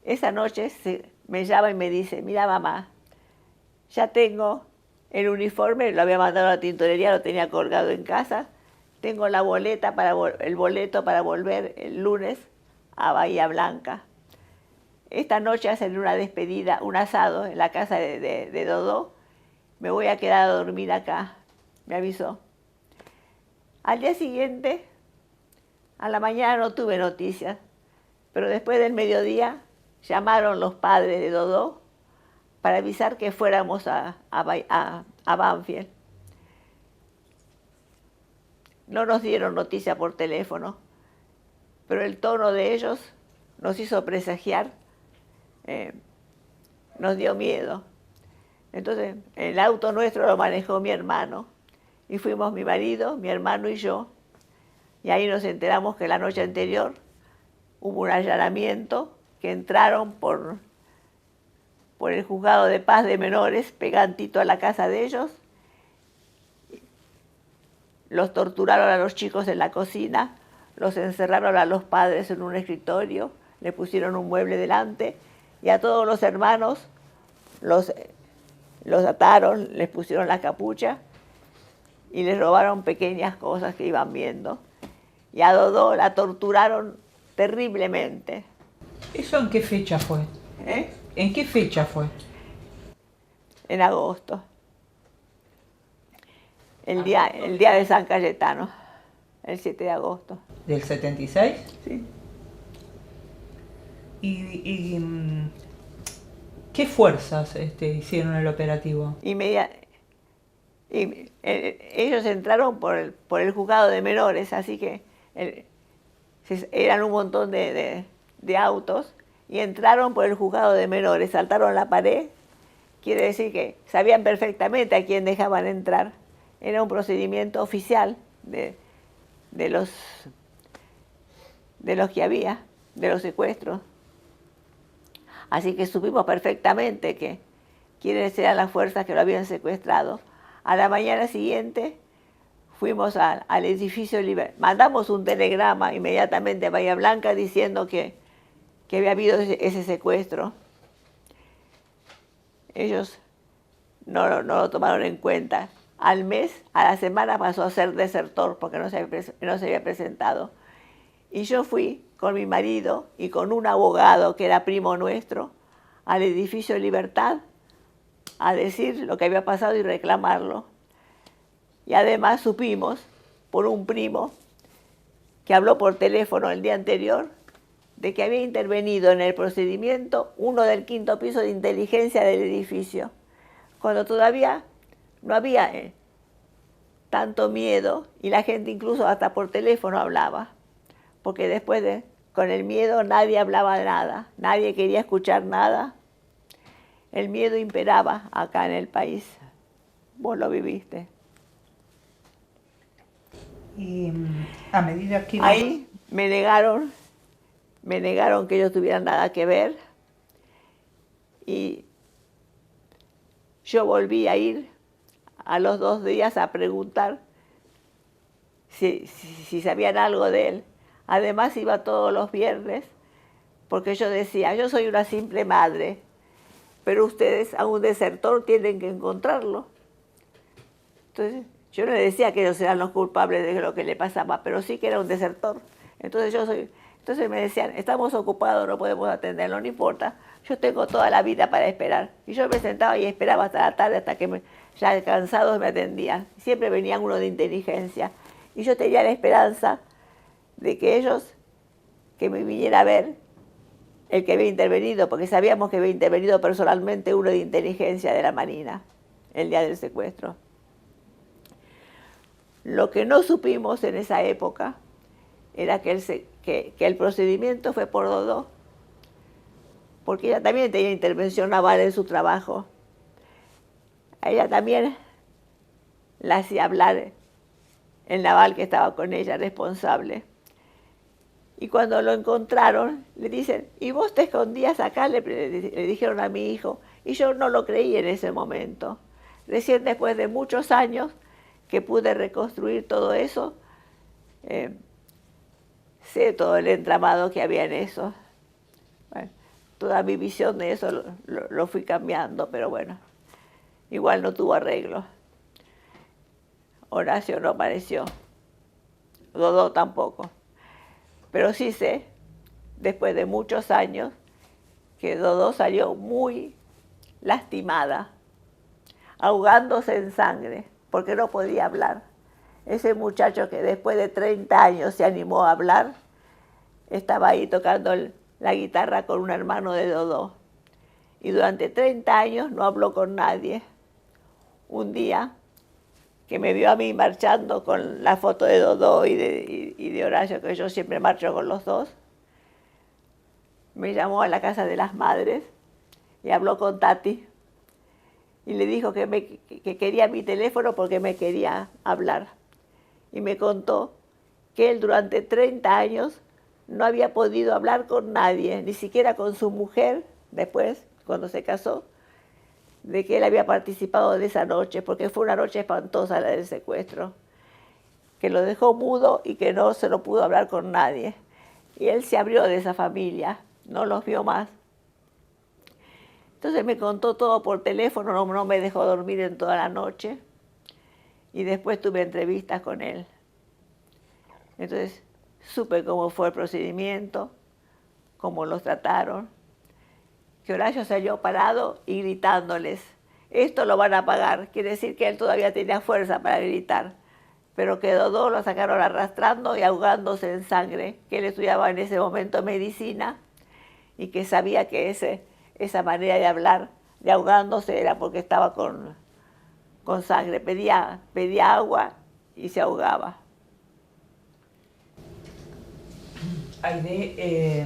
Esa noche me llama y me dice, mira mamá, ya tengo el uniforme, lo había mandado a la tintorería, lo tenía colgado en casa, tengo el boleto para volver el lunes a Bahía Blanca. Esta noche hacen una despedida, un asado en la casa de Dodó, me voy a quedar a dormir acá, me avisó. Al día siguiente, a la mañana no tuve noticias, pero después del mediodía llamaron los padres de Dodó para avisar que fuéramos a Banfield. No nos dieron noticia por teléfono, pero el tono de ellos nos hizo presagiar, nos dio miedo. Entonces, el auto nuestro lo manejó mi hermano, y fuimos mi marido, mi hermano y yo, y ahí nos enteramos que la noche anterior hubo un allanamiento, que entraron por el juzgado de paz de menores, pegantito a la casa de ellos. Los torturaron a los chicos en la cocina, los encerraron a los padres en un escritorio, le pusieron un mueble delante, y a todos los hermanos los ataron, les pusieron la capucha y les robaron pequeñas cosas que iban viendo. Y a Dodó la torturaron terriblemente. ¿Eso en qué fecha fue? ¿En qué fecha fue? En agosto. El día de San Cayetano, el 7 de agosto. ¿Del 76? Sí. ¿Qué fuerzas hicieron el operativo? Ellos entraron por el juzgado de menores, así que eran un montón de autos, y entraron por el juzgado de menores, saltaron la pared, quiere decir que sabían perfectamente a quién dejaban entrar. Era un procedimiento oficial de los que había, de los secuestros. Así que supimos perfectamente quiénes eran las fuerzas que lo habían secuestrado. A la mañana siguiente fuimos al edificio Libertad. Mandamos un telegrama inmediatamente a Bahía Blanca diciendo que había habido ese secuestro. Ellos no lo tomaron en cuenta. Al mes, a la semana pasó a ser desertor porque no se había presentado. Y yo fui con mi marido y con un abogado que era primo nuestro al edificio Libertad a decir lo que había pasado y reclamarlo. Y además supimos por un primo que habló por teléfono el día anterior de que había intervenido en el procedimiento uno del 5º piso de inteligencia del edificio, cuando todavía no había tanto miedo, y la gente incluso hasta por teléfono hablaba, porque después con el miedo nadie hablaba de nada, nadie quería escuchar nada. El miedo imperaba acá en el país. Vos lo viviste. Y a medida que... Ahí me negaron que ellos tuvieran nada que ver. Y yo volví a ir a los 2 días a preguntar si sabían algo de él. Además iba todos los viernes, porque yo decía, yo soy una simple madre, pero ustedes a un desertor tienen que encontrarlo. Entonces, yo no le decía que ellos eran los culpables de lo que le pasaba, pero sí que era un desertor. Entonces me decían, estamos ocupados, no podemos atenderlo, no importa. Yo tengo toda la vida para esperar. Y yo me sentaba y esperaba hasta la tarde, hasta que ya cansados me atendían. Siempre venían uno de inteligencia. Y yo tenía la esperanza de que ellos, que me viniera a ver, el que había intervenido, porque sabíamos que había intervenido personalmente uno de inteligencia de la Marina, el día del secuestro. Lo que no supimos en esa época era que el procedimiento fue por Dodó, porque ella también tenía intervención naval en su trabajo. A ella también la hacía hablar el naval que estaba con ella, responsable. Y cuando lo encontraron, le dicen, ¿y vos te escondías acá? Le dijeron a mi hijo. Y yo no lo creí en ese momento. Recién después de muchos años que pude reconstruir todo eso, sé todo el entramado que había en eso. Bueno, toda mi visión de eso lo fui cambiando, pero bueno, igual no tuvo arreglo. Horacio no apareció, Dodó tampoco. Pero sí sé, después de muchos años, que Dodó salió muy lastimada, ahogándose en sangre, porque no podía hablar. Ese muchacho que después de 30 años se animó a hablar, estaba ahí tocando la guitarra con un hermano de Dodó. Y durante 30 años no habló con nadie. Un día, que me vio a mí marchando con la foto de Dodó y de Horacio, que yo siempre marcho con los dos, me llamó a la casa de las madres y habló con Tati y le dijo que quería mi teléfono porque me quería hablar. Y me contó que él durante 30 años no había podido hablar con nadie, ni siquiera con su mujer, después, cuando se casó, de que él había participado de esa noche, porque fue una noche espantosa la del secuestro, que lo dejó mudo y que no se lo pudo hablar con nadie. Y él se abrió de esa familia, no los vio más. Entonces me contó todo por teléfono, no me dejó dormir en toda la noche, y después tuve entrevistas con él. Entonces supe cómo fue el procedimiento, cómo los trataron, que Horacio salió parado y gritándoles, esto lo van a pagar. Quiere decir que él todavía tenía fuerza para gritar, pero que Dodó lo sacaron arrastrando y ahogándose en sangre, que él estudiaba en ese momento medicina y que sabía que esa manera de hablar, de ahogándose, era porque estaba con sangre. Pedía agua y se ahogaba. Aide,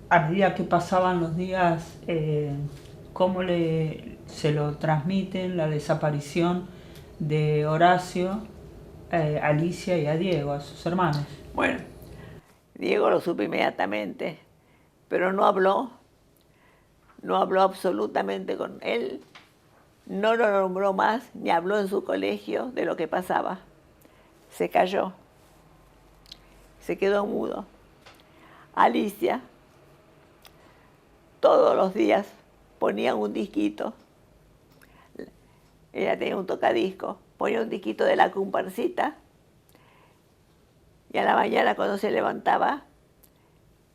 a medida que pasaban los días, ¿cómo se lo transmiten la desaparición de Horacio, a Alicia y a Diego, a sus hermanos? Bueno, Diego lo supe inmediatamente, pero no habló absolutamente con él, no lo nombró más, ni habló en su colegio de lo que pasaba. Se calló, se quedó mudo. Alicia, todos los días ponía un disquito. Ella tenía un tocadisco, ponía un disquito de la comparsita y a la mañana cuando se levantaba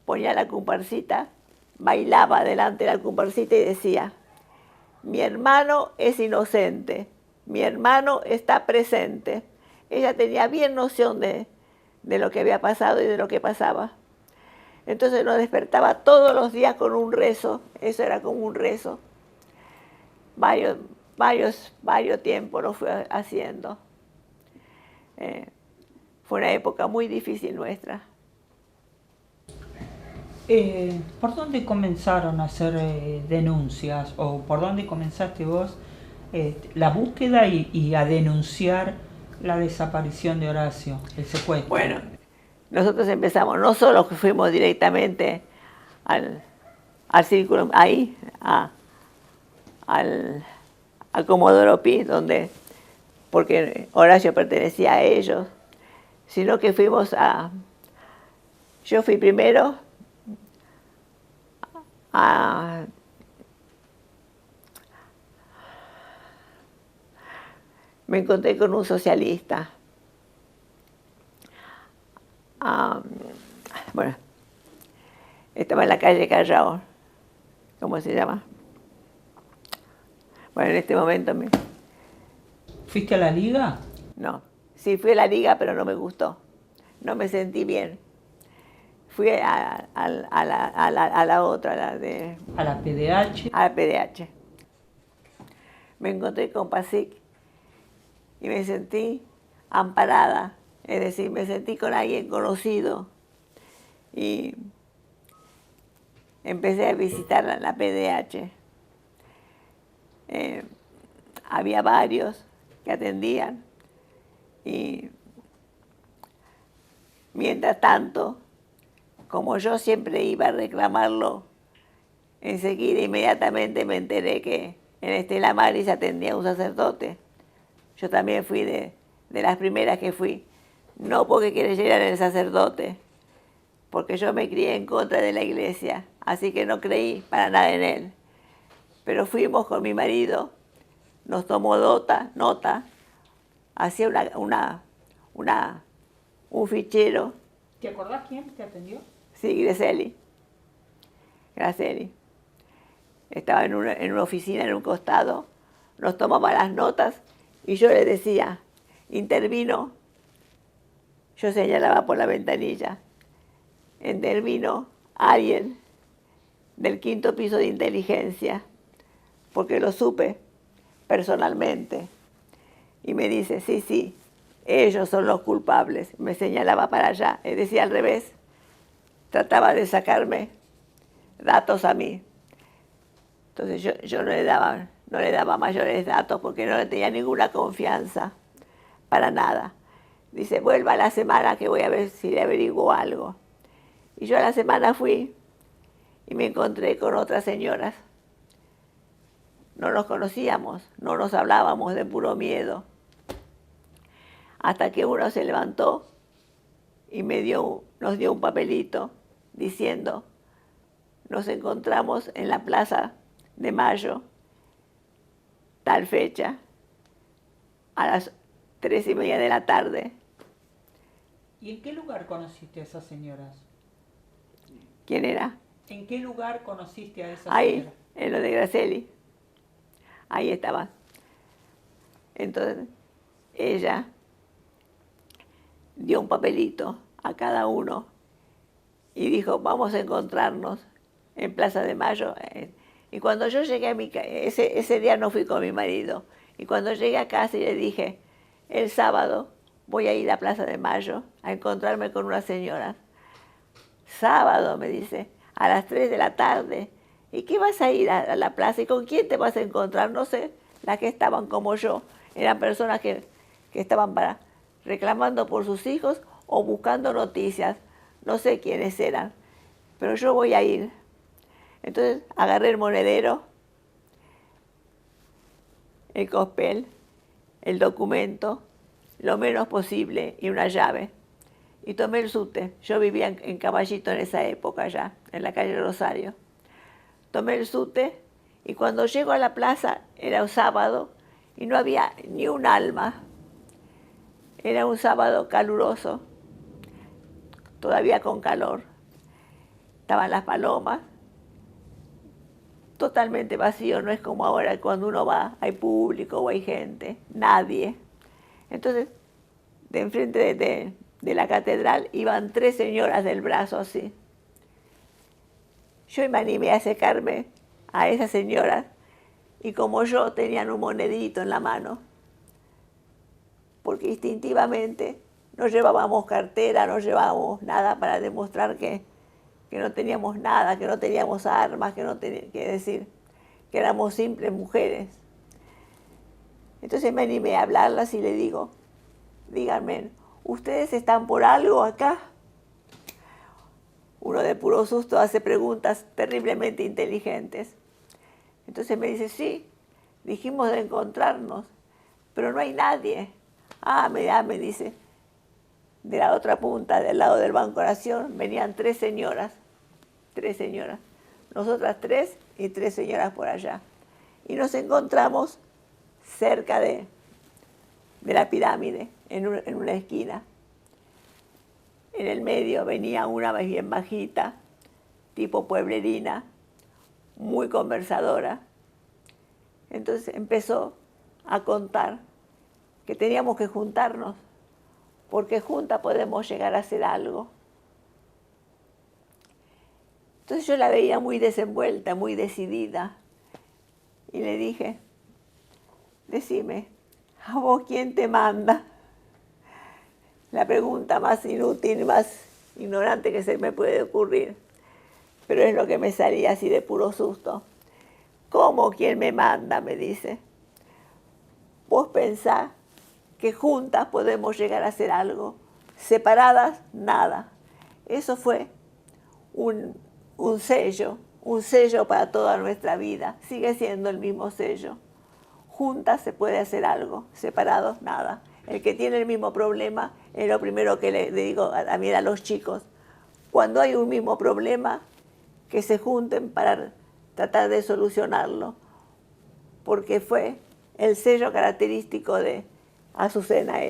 ponía la comparsita, bailaba delante de la comparsita y decía, mi hermano es inocente, mi hermano está presente. Ella tenía bien noción de lo que había pasado y de lo que pasaba. Entonces nos despertaba todos los días con un rezo, eso era como un rezo. Varios tiempos lo fue haciendo. Fue una época muy difícil nuestra. ¿Por dónde comenzaron a hacer denuncias? ¿O por dónde comenzaste vos la búsqueda y a denunciar la desaparición de Horacio, el secuestro? Bueno, nosotros empezamos, no solo que fuimos directamente al círculo, ahí, al Comodoro Pi, donde, porque Horacio pertenecía a ellos, sino que yo fui primero me encontré con un socialista. Bueno, estaba en la calle Callao, ¿cómo se llama? Bueno, en este momento ¿Fuiste a la Liga? no, sí fui a la Liga, pero no me gustó, no me sentí bien. Fui a la otra, A la PDH. a la PDH. Me encontré con Pasic y me sentí amparada, es decir, me sentí con alguien conocido y empecé a visitar la PDH. Había varios que atendían y mientras tanto, como yo siempre iba a reclamarlo, enseguida inmediatamente me enteré que en Estela Maris atendía un sacerdote. Yo también fui de las primeras que fui, no porque creyera en el sacerdote, porque yo me crié en contra de la iglesia, así que no creí para nada en él. Pero fuimos con mi marido, nos tomó nota, hacía un fichero. ¿Te acordás quién te atendió? Sí, Gracieli. Estaba en una oficina en un costado, nos tomaba las notas y yo le decía, intervino, yo señalaba por la ventanilla, intervino alguien del 5º piso de inteligencia, porque lo supe personalmente. Y me dice, sí, ellos son los culpables. Me señalaba para allá, es decir, al revés. Trataba de sacarme datos a mí. Entonces yo no le daba mayores datos porque no le tenía ninguna confianza, para nada. Dice, vuelva a la semana que voy a ver si le averiguo algo. Y yo a la semana fui y me encontré con otras señoras. No nos conocíamos, no nos hablábamos de puro miedo. Hasta que uno se levantó y nos dio un papelito diciendo, nos encontramos en la Plaza de Mayo, tal fecha, a las 3:30 de la tarde. ¿Y en qué lugar conociste a esas señoras? ¿Quién era? ¿En qué lugar conociste a esas Ahí, señoras? en lo de Gracieli. Ahí estaba. Entonces, ella dio un papelito a cada uno y dijo, vamos a encontrarnos en Plaza de Mayo. Y cuando yo llegué a mi casa, ese día no fui con mi marido, y cuando llegué a casa y le dije, el sábado voy a ir a Plaza de Mayo a encontrarme con una señora. Sábado, me dice, a las 3 de la tarde. ¿Y qué vas a ir a la plaza? ¿Y con quién te vas a encontrar? No sé, las que estaban como yo. Eran personas que estaban reclamando por sus hijos o buscando noticias. No sé quiénes eran, pero yo voy a ir. Entonces agarré el monedero, el cospel, el documento, lo menos posible y una llave. Y tomé el subte. Yo vivía en Caballito en esa época ya, en la calle Rosario. Tomé el subte y cuando llego a la plaza era un sábado y no había ni un alma. Era un sábado caluroso, todavía con calor. Estaban las palomas, totalmente vacío, no es como ahora cuando uno va, hay público o hay gente, nadie. Entonces, de enfrente de la catedral iban 3 señoras del brazo así. Yo me animé a acercarme a esas señoras y como yo tenían un monedito en la mano, porque instintivamente no llevábamos cartera, no llevábamos nada para demostrar que no teníamos nada, que no teníamos armas, que decir, que éramos simples mujeres. Entonces me animé a hablarlas y le digo, díganme, ¿ustedes están por algo acá? uno de puro susto hace preguntas terriblemente inteligentes. Entonces me dice, sí, dijimos de encontrarnos, pero no hay nadie. Me dice, de la otra punta, del lado del Banco Nación, venían tres señoras, nosotras tres y tres señoras por allá. Y nos encontramos cerca de la pirámide, en una esquina. En el medio venía una bien bajita, tipo pueblerina, muy conversadora. Entonces empezó a contar que teníamos que juntarnos, porque juntas podemos llegar a hacer algo. Entonces yo la veía muy desenvuelta, muy decidida, y le dije, decime, ¿a vos quién te manda? La pregunta más inútil, más ignorante que se me puede ocurrir, pero es lo que me salía así de puro susto. ¿Cómo quién me manda?, me dice. Vos pensás que juntas podemos llegar a hacer algo, separadas, nada. Eso fue un sello para toda nuestra vida. Sigue siendo el mismo sello. Juntas se puede hacer algo, separados, nada. El que tiene el mismo problema es lo primero que le digo también a los chicos. Cuando hay un mismo problema, que se junten para tratar de solucionarlo, porque fue el sello característico de Azucena.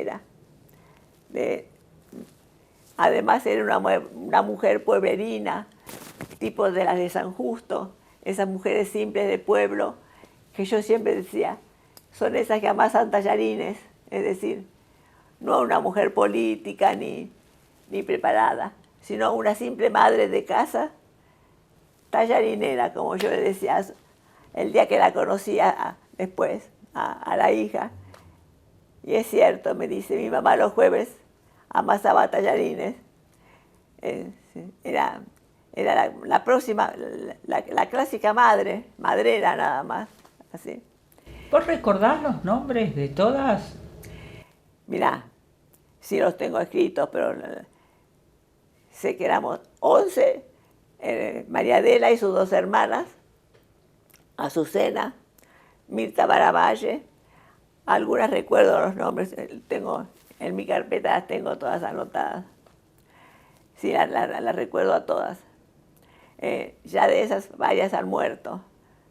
Además era una mujer pueblerina, tipo de las de San Justo, esas mujeres simples de pueblo, que yo siempre decía, son esas que amasan tallarines, es decir, no una mujer política ni preparada, sino una simple madre de casa, tallarinera, como yo le decía el día que la conocía después, a la hija. Y es cierto, me dice, mi mamá los jueves amasaba tallarines. Era la próxima, la clásica madrera nada más, así. ¿Vos recordás los nombres de todas? Mirá, sí los tengo escritos, pero sé que éramos 11, María Adela y sus dos hermanas, Azucena, Mirta Baravalle, algunas recuerdo los nombres, tengo en mi carpeta, las tengo todas anotadas. Sí, las recuerdo a todas. Ya de esas, varias han muerto.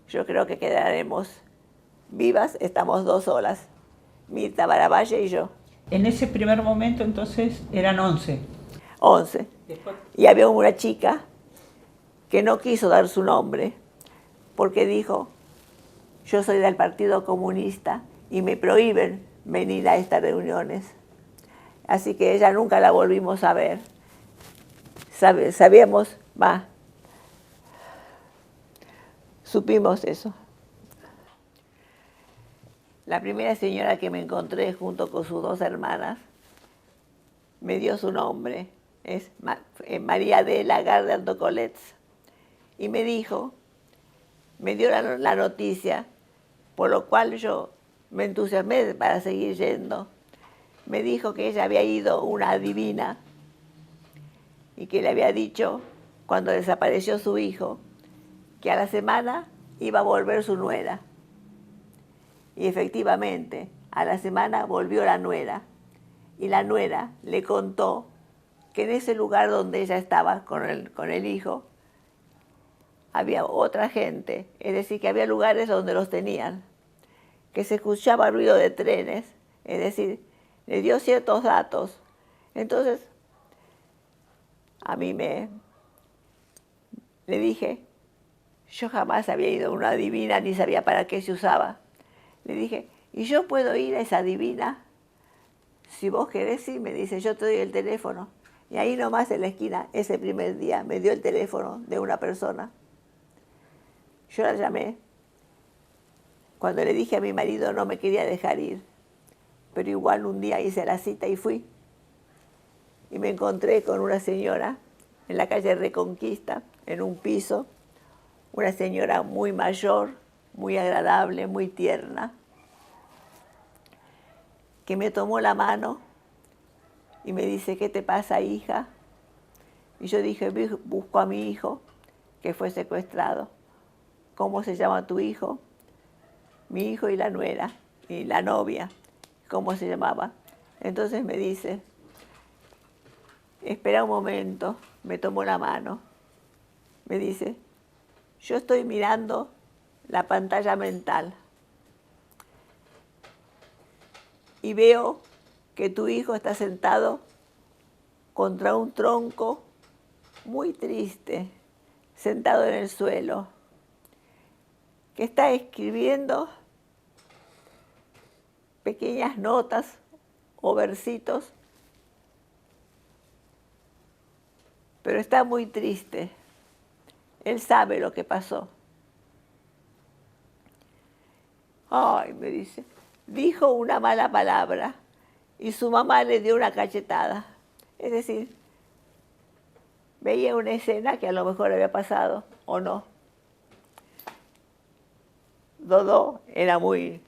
Yo creo que quedaremos vivas, estamos dos solas, Mirta Baravalle y yo. En ese primer momento, entonces, eran 11. 11. Después... Y había una chica que no quiso dar su nombre porque dijo, yo soy del Partido Comunista y me prohíben venir a estas reuniones. Así que ella nunca la volvimos a ver. Supimos eso. La primera señora que me encontré junto con sus dos hermanas me dio su nombre, es María de Lagarde Antocolets, y me dio la noticia, por lo cual yo me entusiasmé para seguir yendo. Me dijo que ella había ido una adivina y que le había dicho, cuando desapareció su hijo, que a la semana iba a volver su nuera. Y efectivamente, a la semana volvió la nuera. Y la nuera le contó que en ese lugar donde ella estaba con el hijo, había otra gente, es decir, que había lugares donde los tenían, que se escuchaba ruido de trenes, es decir, le dio ciertos datos. Entonces, a mí le dije, yo jamás había ido a una divina ni sabía para qué se usaba. Le dije, ¿y yo puedo ir a esa divina? Si vos querés, sí, me dice, yo te doy el teléfono. Y ahí nomás en la esquina, ese primer día, me dio el teléfono de una persona. Yo la llamé. Cuando le dije a mi marido no me quería dejar ir, pero igual un día hice la cita y fui. Y me encontré con una señora en la calle Reconquista, en un piso, una señora muy mayor, muy agradable, muy tierna, que me tomó la mano y me dice, ¿qué te pasa, hija? Y yo dije, busco a mi hijo que fue secuestrado. ¿Cómo se llama tu hijo? Mi hijo y la nuera, y la novia. ¿Cómo se llamaba? Entonces me dice, espera un momento, me tomó la mano. Me dice, yo estoy mirando la pantalla mental y veo que tu hijo está sentado contra un tronco muy triste, sentado en el suelo, que está escribiendo pequeñas notas o versitos, pero está muy triste. Él sabe lo que pasó. Ay, me dice, dijo una mala palabra y su mamá le dio una cachetada. Es decir, veía una escena que a lo mejor había pasado o no. Dodó era muy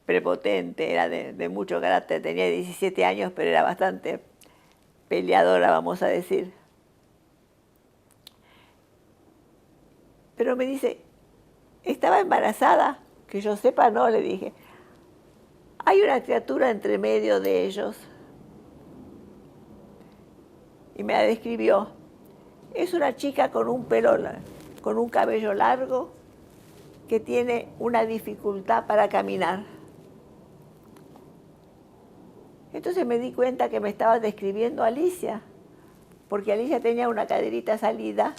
prepotente, era de mucho carácter, tenía 17 años, pero era bastante peleadora, vamos a decir. Pero me dice, ¿estaba embarazada? Que yo sepa, no, le dije. Hay una criatura entre medio de ellos. Y me la describió. Es una chica con un con un cabello largo, que tiene una dificultad para caminar. Entonces me di cuenta que me estaba describiendo a Alicia, porque Alicia tenía una caderita salida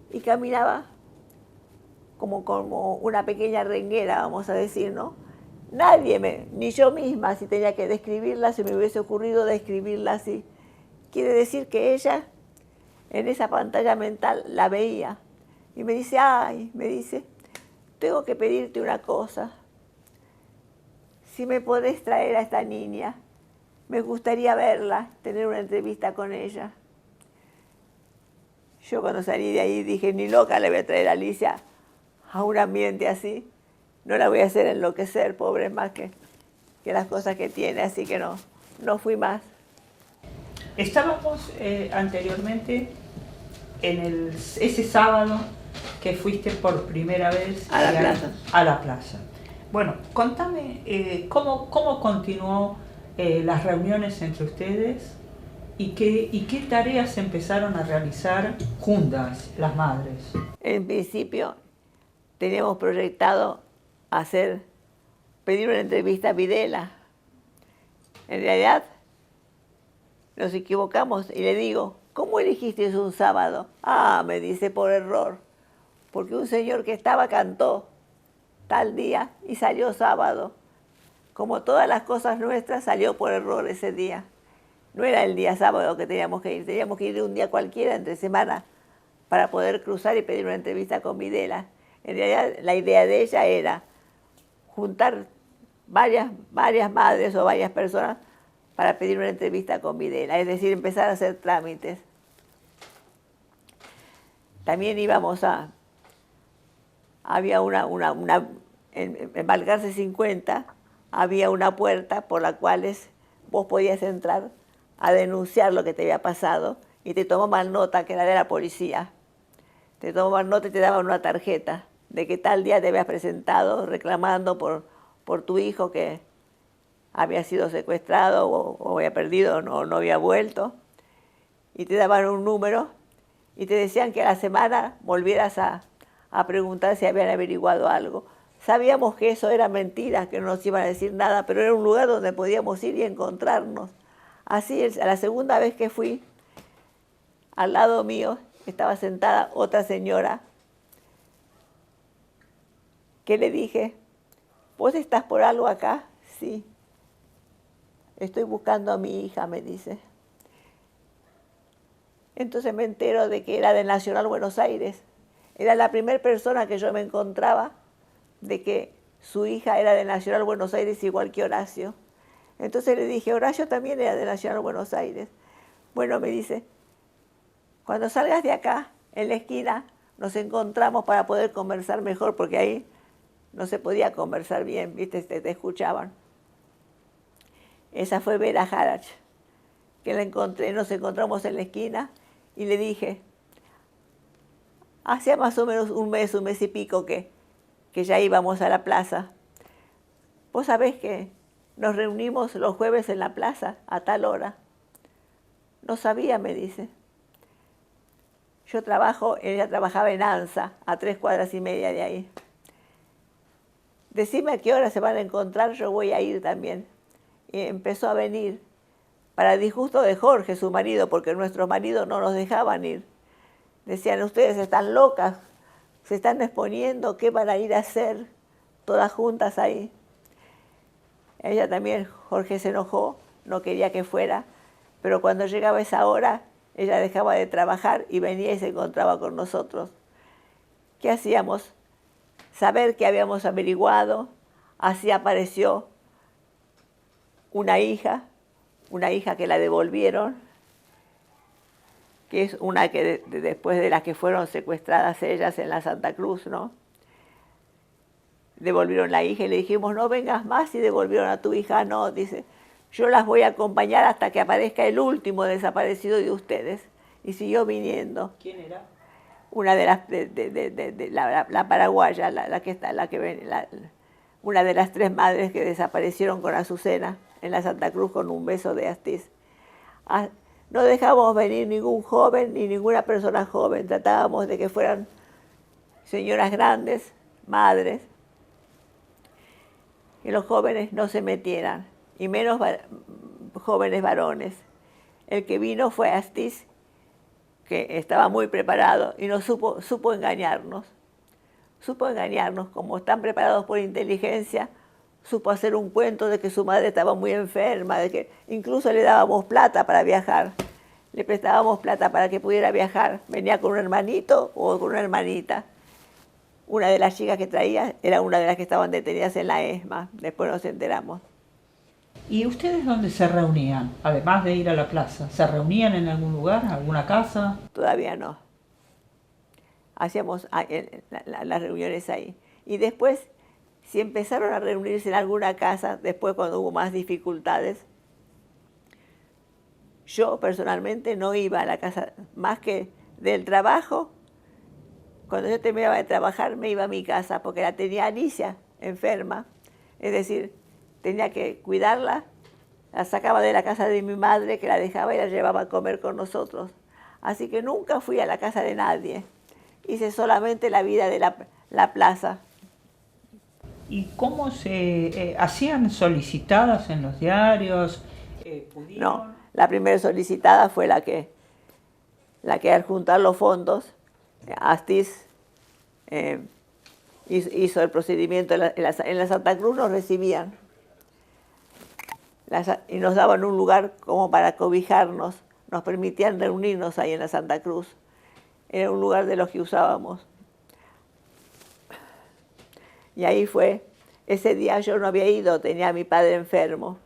y caminaba como una pequeña renguera, vamos a decir, ¿no? Ni yo misma, si tenía que describirla, si me hubiese ocurrido describirla así. Quiere decir que ella, en esa pantalla mental, la veía. Y me dice, ay, me dice, tengo que pedirte una cosa. Si me podés traer a esta niña, me gustaría verla, tener una entrevista con ella. Yo cuando salí de ahí dije, ni loca le voy a traer a Alicia a un ambiente así. No la voy a hacer enloquecer, pobre, más que las cosas que tiene, así que no fui más. Estábamos anteriormente en ese sábado que fuiste por primera vez a la plaza. A la plaza. Bueno, contame cómo continuó las reuniones entre ustedes y qué tareas empezaron a realizar juntas las madres. En principio teníamos proyectado pedir una entrevista a Videla. En realidad nos equivocamos y le digo, ¿cómo elegiste un sábado? Ah, me dice, por error, porque un señor que estaba cantó tal día y salió sábado. Como todas las cosas nuestras, salió por error ese día. No era el día sábado que teníamos que ir un día cualquiera entre semana para poder cruzar y pedir una entrevista con Videla. En realidad la idea de ella era juntar varias madres o varias personas para pedir una entrevista con Videla, es decir, empezar a hacer trámites. También había en Balcarce 50, había una puerta por la cual vos podías entrar a denunciar lo que te había pasado y te tomaban nota, que era de la policía. Te tomaban nota y te daban una tarjeta de que tal día te habías presentado reclamando por tu hijo que había sido secuestrado o había perdido o no había vuelto. Y te daban un número y te decían que a la semana volvieras a preguntar si habían averiguado algo. Sabíamos que eso era mentira, que no nos iban a decir nada, pero era un lugar donde podíamos ir y encontrarnos. Así, a la segunda vez que fui, al lado mío estaba sentada otra señora que le dije, ¿vos estás por algo acá? Sí. Estoy buscando a mi hija, me dice. Entonces me entero de que era del Nacional Buenos Aires. Era la primera persona que yo me encontraba de que su hija era del Nacional Buenos Aires igual que Horacio. Entonces le dije, Horacio también era del Nacional Buenos Aires. Bueno, me dice, cuando salgas de acá, en la esquina, nos encontramos para poder conversar mejor, porque ahí no se podía conversar bien, ¿viste? Te escuchaban. Esa fue Vera Harach, que la encontré, nos encontramos en la esquina y le dije, hacía más o menos un mes y pico que ya íbamos a la plaza. Vos sabés que nos reunimos los jueves en la plaza a tal hora. No sabía, me dice. Yo trabajo, ella trabajaba en Anza, a 3 cuadras y media de ahí. Decime a qué hora se van a encontrar, yo voy a ir también. Y empezó a venir, para disgusto de Jorge, su marido, porque nuestros maridos no nos dejaban ir. Decían, ustedes están locas, se están exponiendo, ¿qué van a ir a hacer todas juntas ahí? Ella también, Jorge se enojó, no quería que fuera, pero cuando llegaba esa hora, ella dejaba de trabajar y venía y se encontraba con nosotros. ¿Qué hacíamos? Saber que habíamos averiguado, así apareció una hija que la devolvieron, que es una que después de las que fueron secuestradas ellas en la Santa Cruz, ¿no? Devolvieron la hija y le dijimos, no vengas más, y devolvieron a tu hija. No, dice, yo las voy a acompañar hasta que aparezca el último desaparecido de ustedes. Y siguió viniendo. ¿Quién era? Una de las, la paraguaya, una de las 3 madres que desaparecieron con Azucena en la Santa Cruz con un beso de Astiz. No dejábamos venir ningún joven ni ninguna persona joven, tratábamos de que fueran señoras grandes, madres, que los jóvenes no se metieran, y menos jóvenes varones. El que vino fue Astiz, que estaba muy preparado y no supo engañarnos. Supo engañarnos, como están preparados por inteligencia, supo hacer un cuento de que su madre estaba muy enferma, de que incluso le dábamos plata para viajar. Le prestábamos plata para que pudiera viajar. Venía con un hermanito o con una hermanita. Una de las chicas que traía era una de las que estaban detenidas en la ESMA. Después nos enteramos. ¿Y ustedes dónde se reunían? Además de ir a la plaza, ¿se reunían en algún lugar, alguna casa? Todavía no. Hacíamos las reuniones ahí. Y después, si empezaron a reunirse en alguna casa, después cuando hubo más dificultades, yo personalmente no iba a la casa más que del trabajo. Cuando yo terminaba de trabajar me iba a mi casa porque la tenía Alicia enferma, es decir, tenía que cuidarla, la sacaba de la casa de mi madre que la dejaba y la llevaba a comer con nosotros. Así que nunca fui a la casa de nadie, hice solamente la vida de la plaza. ¿Y cómo se hacían solicitadas en los diarios? No, la primera solicitada fue la que al juntar los fondos, Astiz hizo el procedimiento. En la Santa Cruz nos recibían y nos daban un lugar como para cobijarnos, nos permitían reunirnos ahí en la Santa Cruz. Era un lugar de los que usábamos. Y ahí fue, ese día yo no había ido, tenía a mi padre enfermo.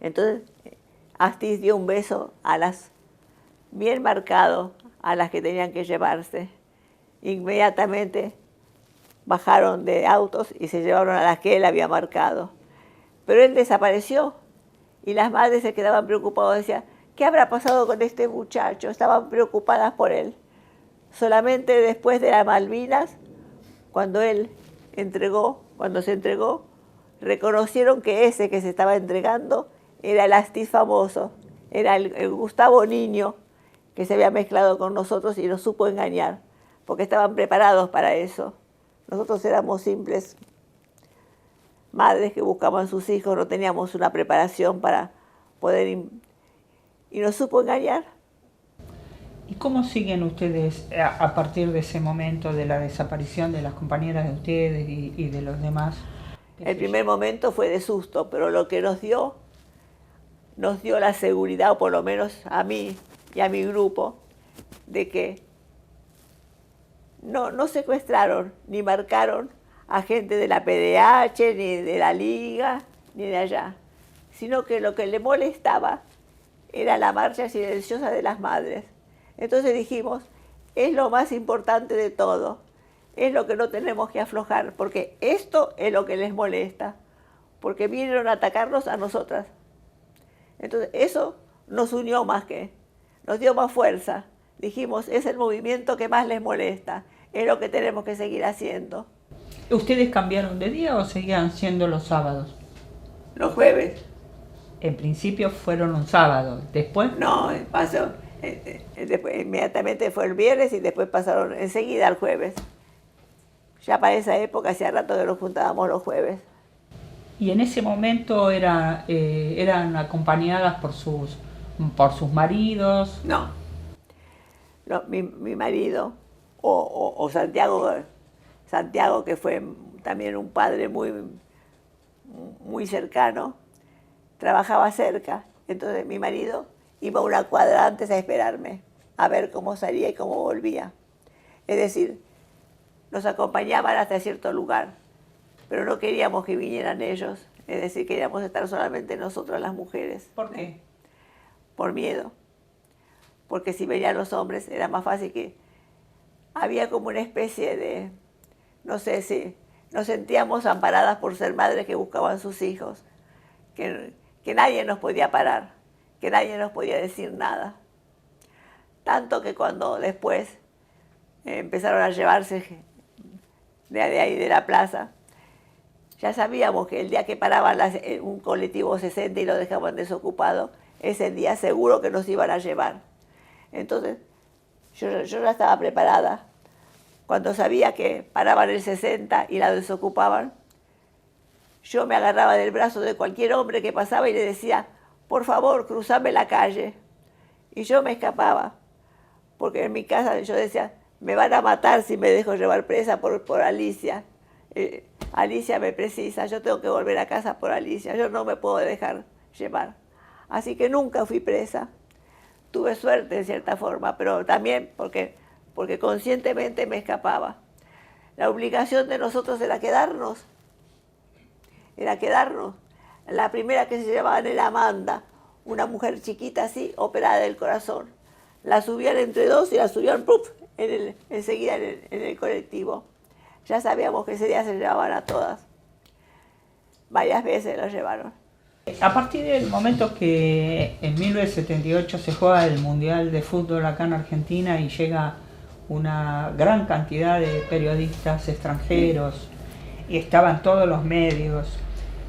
Entonces Astiz dio un beso bien marcado a las que tenían que llevarse. Inmediatamente bajaron de autos y se llevaron a las que él había marcado. Pero él desapareció y las madres se quedaban preocupadas, decían, ¿qué habrá pasado con este muchacho? Estaban preocupadas por él. Solamente después de las Malvinas, cuando se entregó, reconocieron que ese que se estaba entregando era el Astiz famoso, era el Gustavo Niño, que se había mezclado con nosotros y nos supo engañar, porque estaban preparados para eso. Nosotros éramos simples madres que buscaban sus hijos, no teníamos una preparación para poder... y nos supo engañar. ¿Y cómo siguen ustedes a partir de ese momento de la desaparición de las compañeras de ustedes y de los demás? El primer momento fue de susto, pero lo que nos dio la seguridad, o por lo menos a mí y a mi grupo, de que no secuestraron ni marcaron a gente de la PDH, ni de la Liga, ni de allá, sino que lo que le molestaba era la marcha silenciosa de las madres. Entonces dijimos, es lo más importante de todo, es lo que no tenemos que aflojar, porque esto es lo que les molesta, porque vinieron a atacarnos a nosotras. Entonces eso nos unió más que nos dio más fuerza. Dijimos, es el movimiento que más les molesta, es lo que tenemos que seguir haciendo. ¿Ustedes cambiaron de día o seguían siendo los sábados? Los jueves. En principio fueron un sábado, después... No, pasó. Después, inmediatamente fue el viernes y después pasaron enseguida al jueves. Ya para esa época hacía rato que nos juntábamos los jueves. Y en ese momento eran acompañadas por sus maridos. No, mi marido o Santiago, que fue también un padre muy cercano, trabajaba cerca. Entonces mi marido iba una cuadra antes a esperarme, a ver cómo salía y cómo volvía. Es decir, nos acompañaban hasta cierto lugar, pero no queríamos que vinieran ellos. Es decir, queríamos estar solamente nosotros las mujeres. ¿Por qué? Por miedo. Porque si venían los hombres era más fácil que... Había como una especie de... No sé si nos sentíamos amparadas por ser madres que buscaban sus hijos, que nadie nos podía parar, que nadie nos podía decir nada. Tanto que cuando después empezaron a llevarse de ahí de la plaza, ya sabíamos que el día que paraban un colectivo 60 y lo dejaban desocupado, ese día seguro que nos iban a llevar. Entonces, yo ya estaba preparada. Cuando sabía que paraban el 60 y la desocupaban, yo me agarraba del brazo de cualquier hombre que pasaba y le decía, por favor, cruzame la calle. Y yo me escapaba, porque en mi casa yo decía, me van a matar si me dejo llevar presa por Alicia. Alicia me precisa, yo tengo que volver a casa por Alicia, yo no me puedo dejar llevar. Así que nunca fui presa. Tuve suerte en cierta forma, pero también porque conscientemente me escapaba. La obligación de nosotros era quedarnos. La primera que se llevaban era Amanda, una mujer chiquita así, operada del corazón. La subían entre dos y la subían enseguida en el colectivo. Ya sabíamos que ese día se llevaban a todas. Varias veces las llevaron. A partir del momento que en 1978 se juega el Mundial de Fútbol acá en Argentina y llega una gran cantidad de periodistas extranjeros y estaban todos los medios,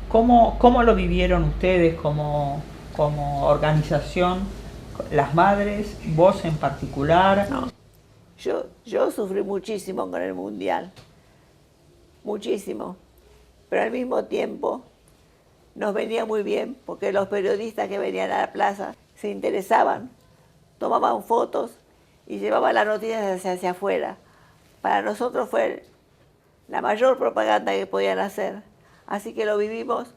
¿cómo lo vivieron ustedes como organización, las madres, vos en particular? No. Yo sufrí muchísimo con el Mundial, muchísimo, pero al mismo tiempo nos venía muy bien porque los periodistas que venían a la plaza se interesaban, tomaban fotos y llevaban las noticias hacia afuera. Para nosotros fue la mayor propaganda que podían hacer, así que lo vivimos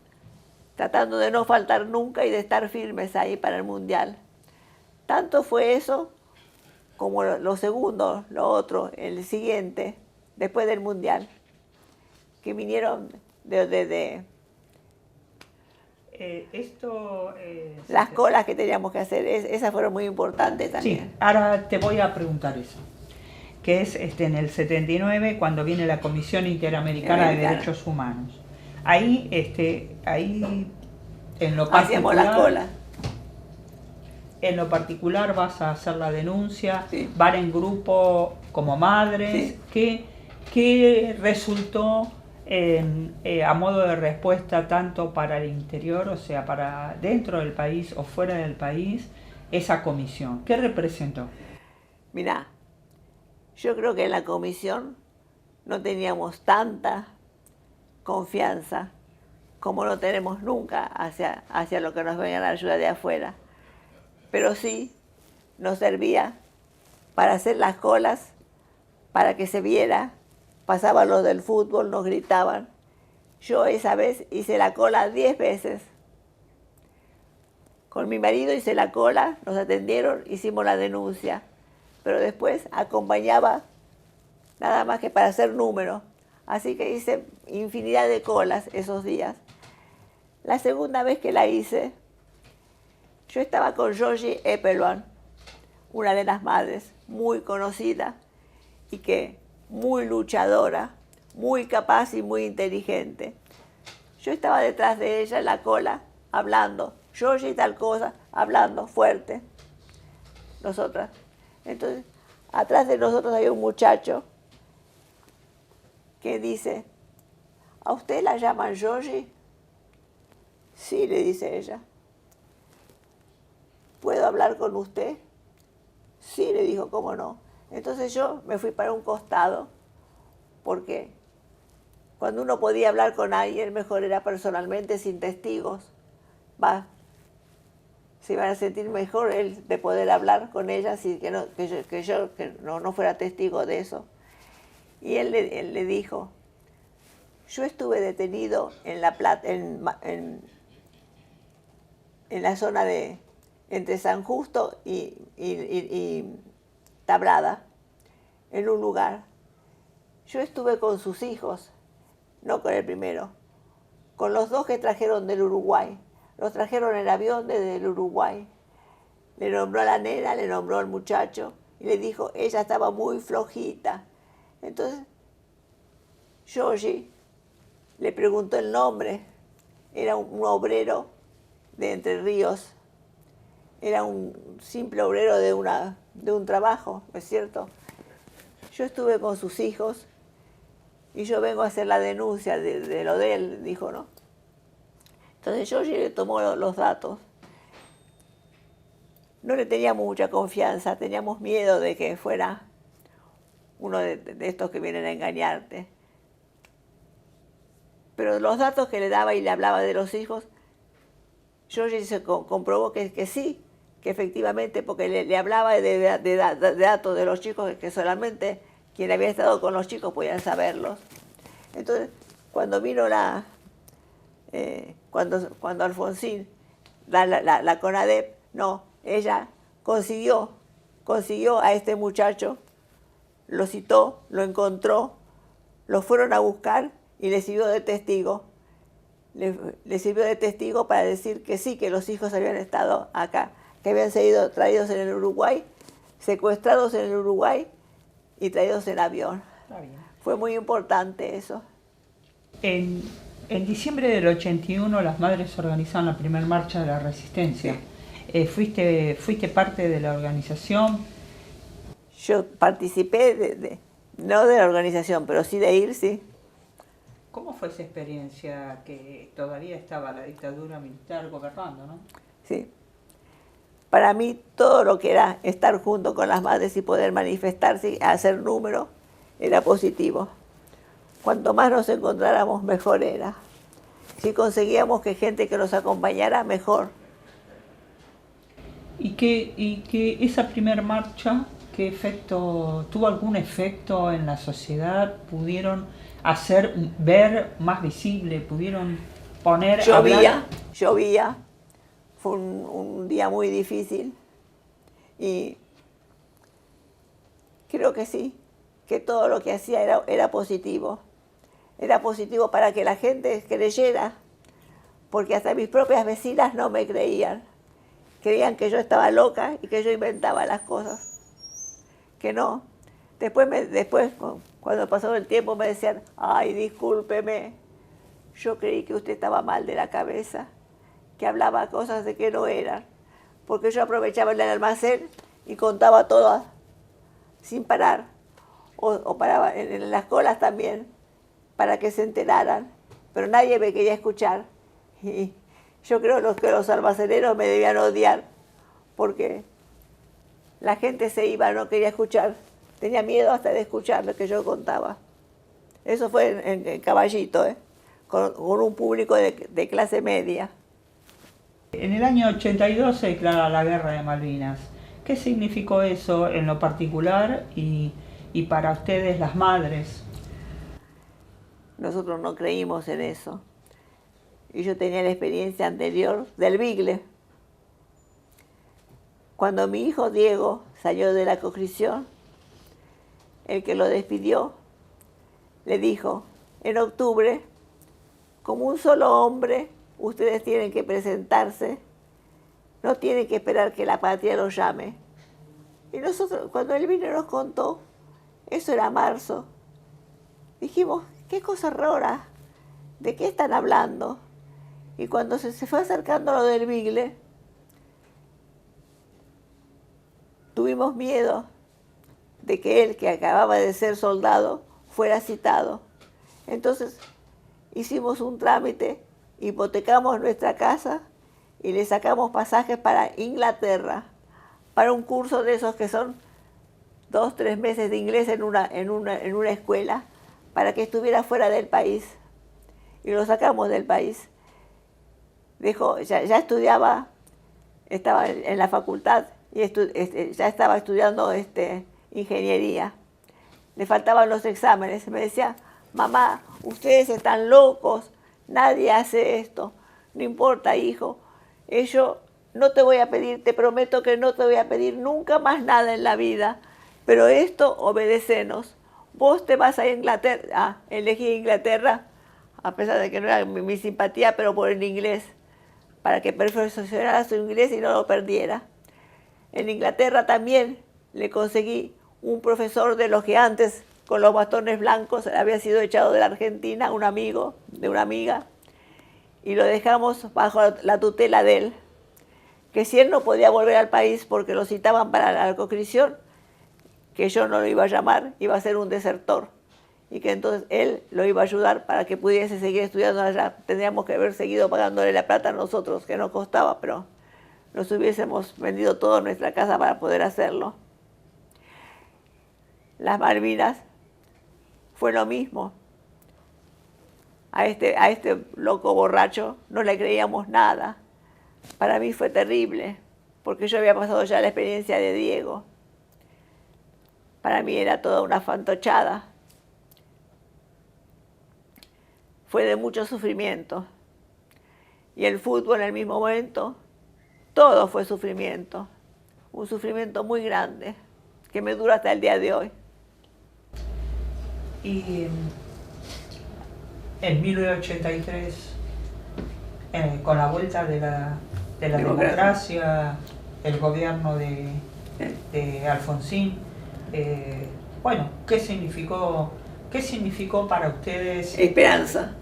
tratando de no faltar nunca y de estar firmes ahí para el Mundial. Tanto fue eso como lo segundo, lo otro, el siguiente, después del Mundial, que vinieron las colas que teníamos que hacer, esas fueron muy importantes también. Sí, ahora te voy a preguntar eso, que es en el 79 cuando viene la Comisión Interamericana de Derechos Humanos. Ahí en lo particular, hacíamos las colas. En lo particular vas a hacer la denuncia, sí. Van en grupo como madres, sí. ¿Qué resultó a modo de respuesta tanto para el interior, o sea, para dentro del país o fuera del país, esa comisión? ¿Qué representó? Mirá, yo creo que en la comisión no teníamos tanta confianza como no tenemos nunca hacia lo que nos venga la ayuda de afuera. Pero sí nos servía para hacer las colas, para que se viera. Pasaban los del fútbol, nos gritaban. Yo esa vez hice la cola 10 veces. Con mi marido hice la cola, nos atendieron, hicimos la denuncia. Pero después acompañaba nada más que para hacer número. Así que hice infinidad de colas esos días. La segunda vez que la hice, yo estaba con Georgie Eppelman, una de las madres, muy conocida y que muy luchadora, muy capaz y muy inteligente. Yo estaba detrás de ella en la cola, hablando, Georgie tal cosa, hablando fuerte. nosotras. Entonces, atrás de nosotros hay un muchacho que dice, ¿a usted la llaman Georgie? Sí, le dice ella. ¿Puedo hablar con usted? Sí, le dijo, ¿cómo no? Entonces yo me fui para un costado, porque cuando uno podía hablar con alguien, mejor era personalmente, sin testigos. Se iban a sentir mejor él de poder hablar con ella, que yo no fuera testigo de eso. Y él le dijo, yo estuve detenido en la zona entre San Justo y Tablada, en un lugar. Yo estuve con sus hijos, no con el primero, con los dos que trajeron del Uruguay. Los trajeron en avión desde el Uruguay. Le nombró a la nena, le nombró al muchacho y le dijo, ella estaba muy flojita. Entonces, Georgie le preguntó el nombre. Era un obrero de Entre Ríos. Era un simple obrero de un trabajo, ¿no es cierto? Yo estuve con sus hijos y yo vengo a hacer la denuncia de lo de él, dijo, ¿no? Entonces Georgie le tomó los datos. No le teníamos mucha confianza, teníamos miedo de que fuera uno de estos que vienen a engañarte. Pero los datos que le daba y le hablaba de los hijos, Georgie se comprobó que sí, que efectivamente, porque le hablaba de datos de los chicos que solamente quien había estado con los chicos podían saberlos. Entonces, cuando vino cuando Alfonsín, la CONADEP, no, ella consiguió a este muchacho, lo citó, lo encontró, lo fueron a buscar y le sirvió de testigo. Le sirvió de testigo para decir que sí, que los hijos habían estado acá, que habían sido traídos en el Uruguay, secuestrados en el Uruguay y traídos en avión. Fue muy importante eso. En diciembre del 81 las madres organizaron la primera marcha de la resistencia. Sí. ¿Fuiste parte de la organización? Yo participé, no de la organización, pero sí de ir, sí. ¿Cómo fue esa experiencia que todavía estaba la dictadura militar gobernando, no? Sí. Para mí todo lo que era estar junto con las madres y poder manifestarse, hacer número, era positivo. Cuanto más nos encontráramos, mejor era. Si conseguíamos que gente que nos acompañara, mejor. ¿Y que esa primera marcha, qué efecto, tuvo algún efecto en la sociedad? ¿Pudieron ver más visible? ¿Pudieron poner... Llovía. Fue un día muy difícil. Y creo que sí, que todo lo que hacía era positivo. Era positivo para que la gente creyera, porque hasta mis propias vecinas no me creían. Creían que yo estaba loca y que yo inventaba las cosas. Que no. Después, cuando pasó el tiempo, me decían, ay, discúlpeme, yo creí que usted estaba mal de la cabeza, que hablaba cosas de que no eran, porque yo aprovechaba el almacén y contaba todo sin parar, o paraba en las colas también, para que se enteraran, pero nadie me quería escuchar. Y yo creo que los almaceneros me debían odiar, porque la gente se iba, no quería escuchar, tenía miedo hasta de escuchar lo que yo contaba. Eso fue en Caballito, con un público de clase media. En el año 82 se declara la Guerra de Malvinas. ¿Qué significó eso en lo particular y para ustedes, las madres? Nosotros no creímos en eso. Y yo tenía la experiencia anterior del Bigle. Cuando mi hijo Diego salió de la conscripción, el que lo despidió le dijo, en octubre, como un solo hombre, ustedes tienen que presentarse, no tienen que esperar que la patria los llame. Y nosotros, cuando él vino y nos contó, eso era marzo, dijimos, qué cosa rara, ¿de qué están hablando? Y cuando se fue acercando a lo del Bigle, tuvimos miedo de que él, que acababa de ser soldado, fuera citado. Entonces hicimos un trámite, hipotecamos nuestra casa y le sacamos pasajes para Inglaterra, para un curso de esos que son 2 o 3 meses de inglés en una escuela, para que estuviera fuera del país. Y lo sacamos del país. Ya estudiaba, estaba en la facultad y ya estaba estudiando ingeniería. Le faltaban los exámenes. Me decía, mamá, ustedes están locos, nadie hace esto. No importa, hijo, no te voy a pedir, te prometo que no te voy a pedir nunca más nada en la vida, pero esto obedecenos. Vos te vas a Inglaterra, elegí Inglaterra, a pesar de que no era mi simpatía, pero por el inglés, para que perfeccionara su inglés y no lo perdiera. En Inglaterra también le conseguí un profesor de los que antes, con los bastones blancos, había sido echado de la Argentina, un amigo de una amiga, y lo dejamos bajo la tutela de él, que si él no podía volver al país porque lo citaban para la conscripción, que yo no lo iba a llamar, iba a ser un desertor, y que entonces él lo iba a ayudar para que pudiese seguir estudiando allá. Tendríamos que haber seguido pagándole la plata a nosotros, que nos costaba, pero nos hubiésemos vendido toda nuestra casa para poder hacerlo. Las Malvinas fue lo mismo. A este loco borracho no le creíamos nada. Para mí fue terrible, porque yo había pasado ya la experiencia de Diego. Para mí era toda una fantochada. Fue de mucho sufrimiento. Y el fútbol en el mismo momento, todo fue sufrimiento. Un sufrimiento muy grande, que me dura hasta el día de hoy. Y en 1983, con la vuelta de la democracia, el gobierno de Alfonsín, bueno, ¿qué significó para ustedes? Esperanza.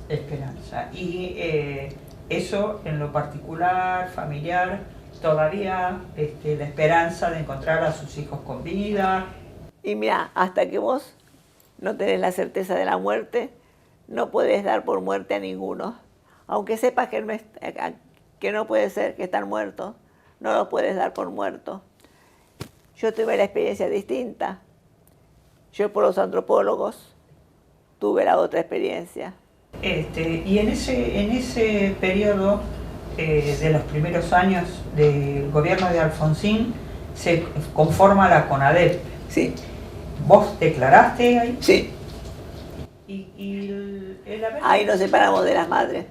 Esperanza. Y eso en lo particular, familiar, todavía la esperanza de encontrar a sus hijos con vida. Y mira, hasta que vos no tenés la certeza de la muerte, no puedes dar por muerte a ninguno. Aunque sepas que no puede ser, que están muertos, no los puedes dar por muertos. Yo tuve la experiencia distinta. Yo por los antropólogos tuve la otra experiencia. Y en ese periodo de los primeros años del gobierno de Alfonsín se conforma la CONADEP. Sí. ¿Vos declaraste ahí? Sí. Y el haber... Ahí nos separamos de las madres.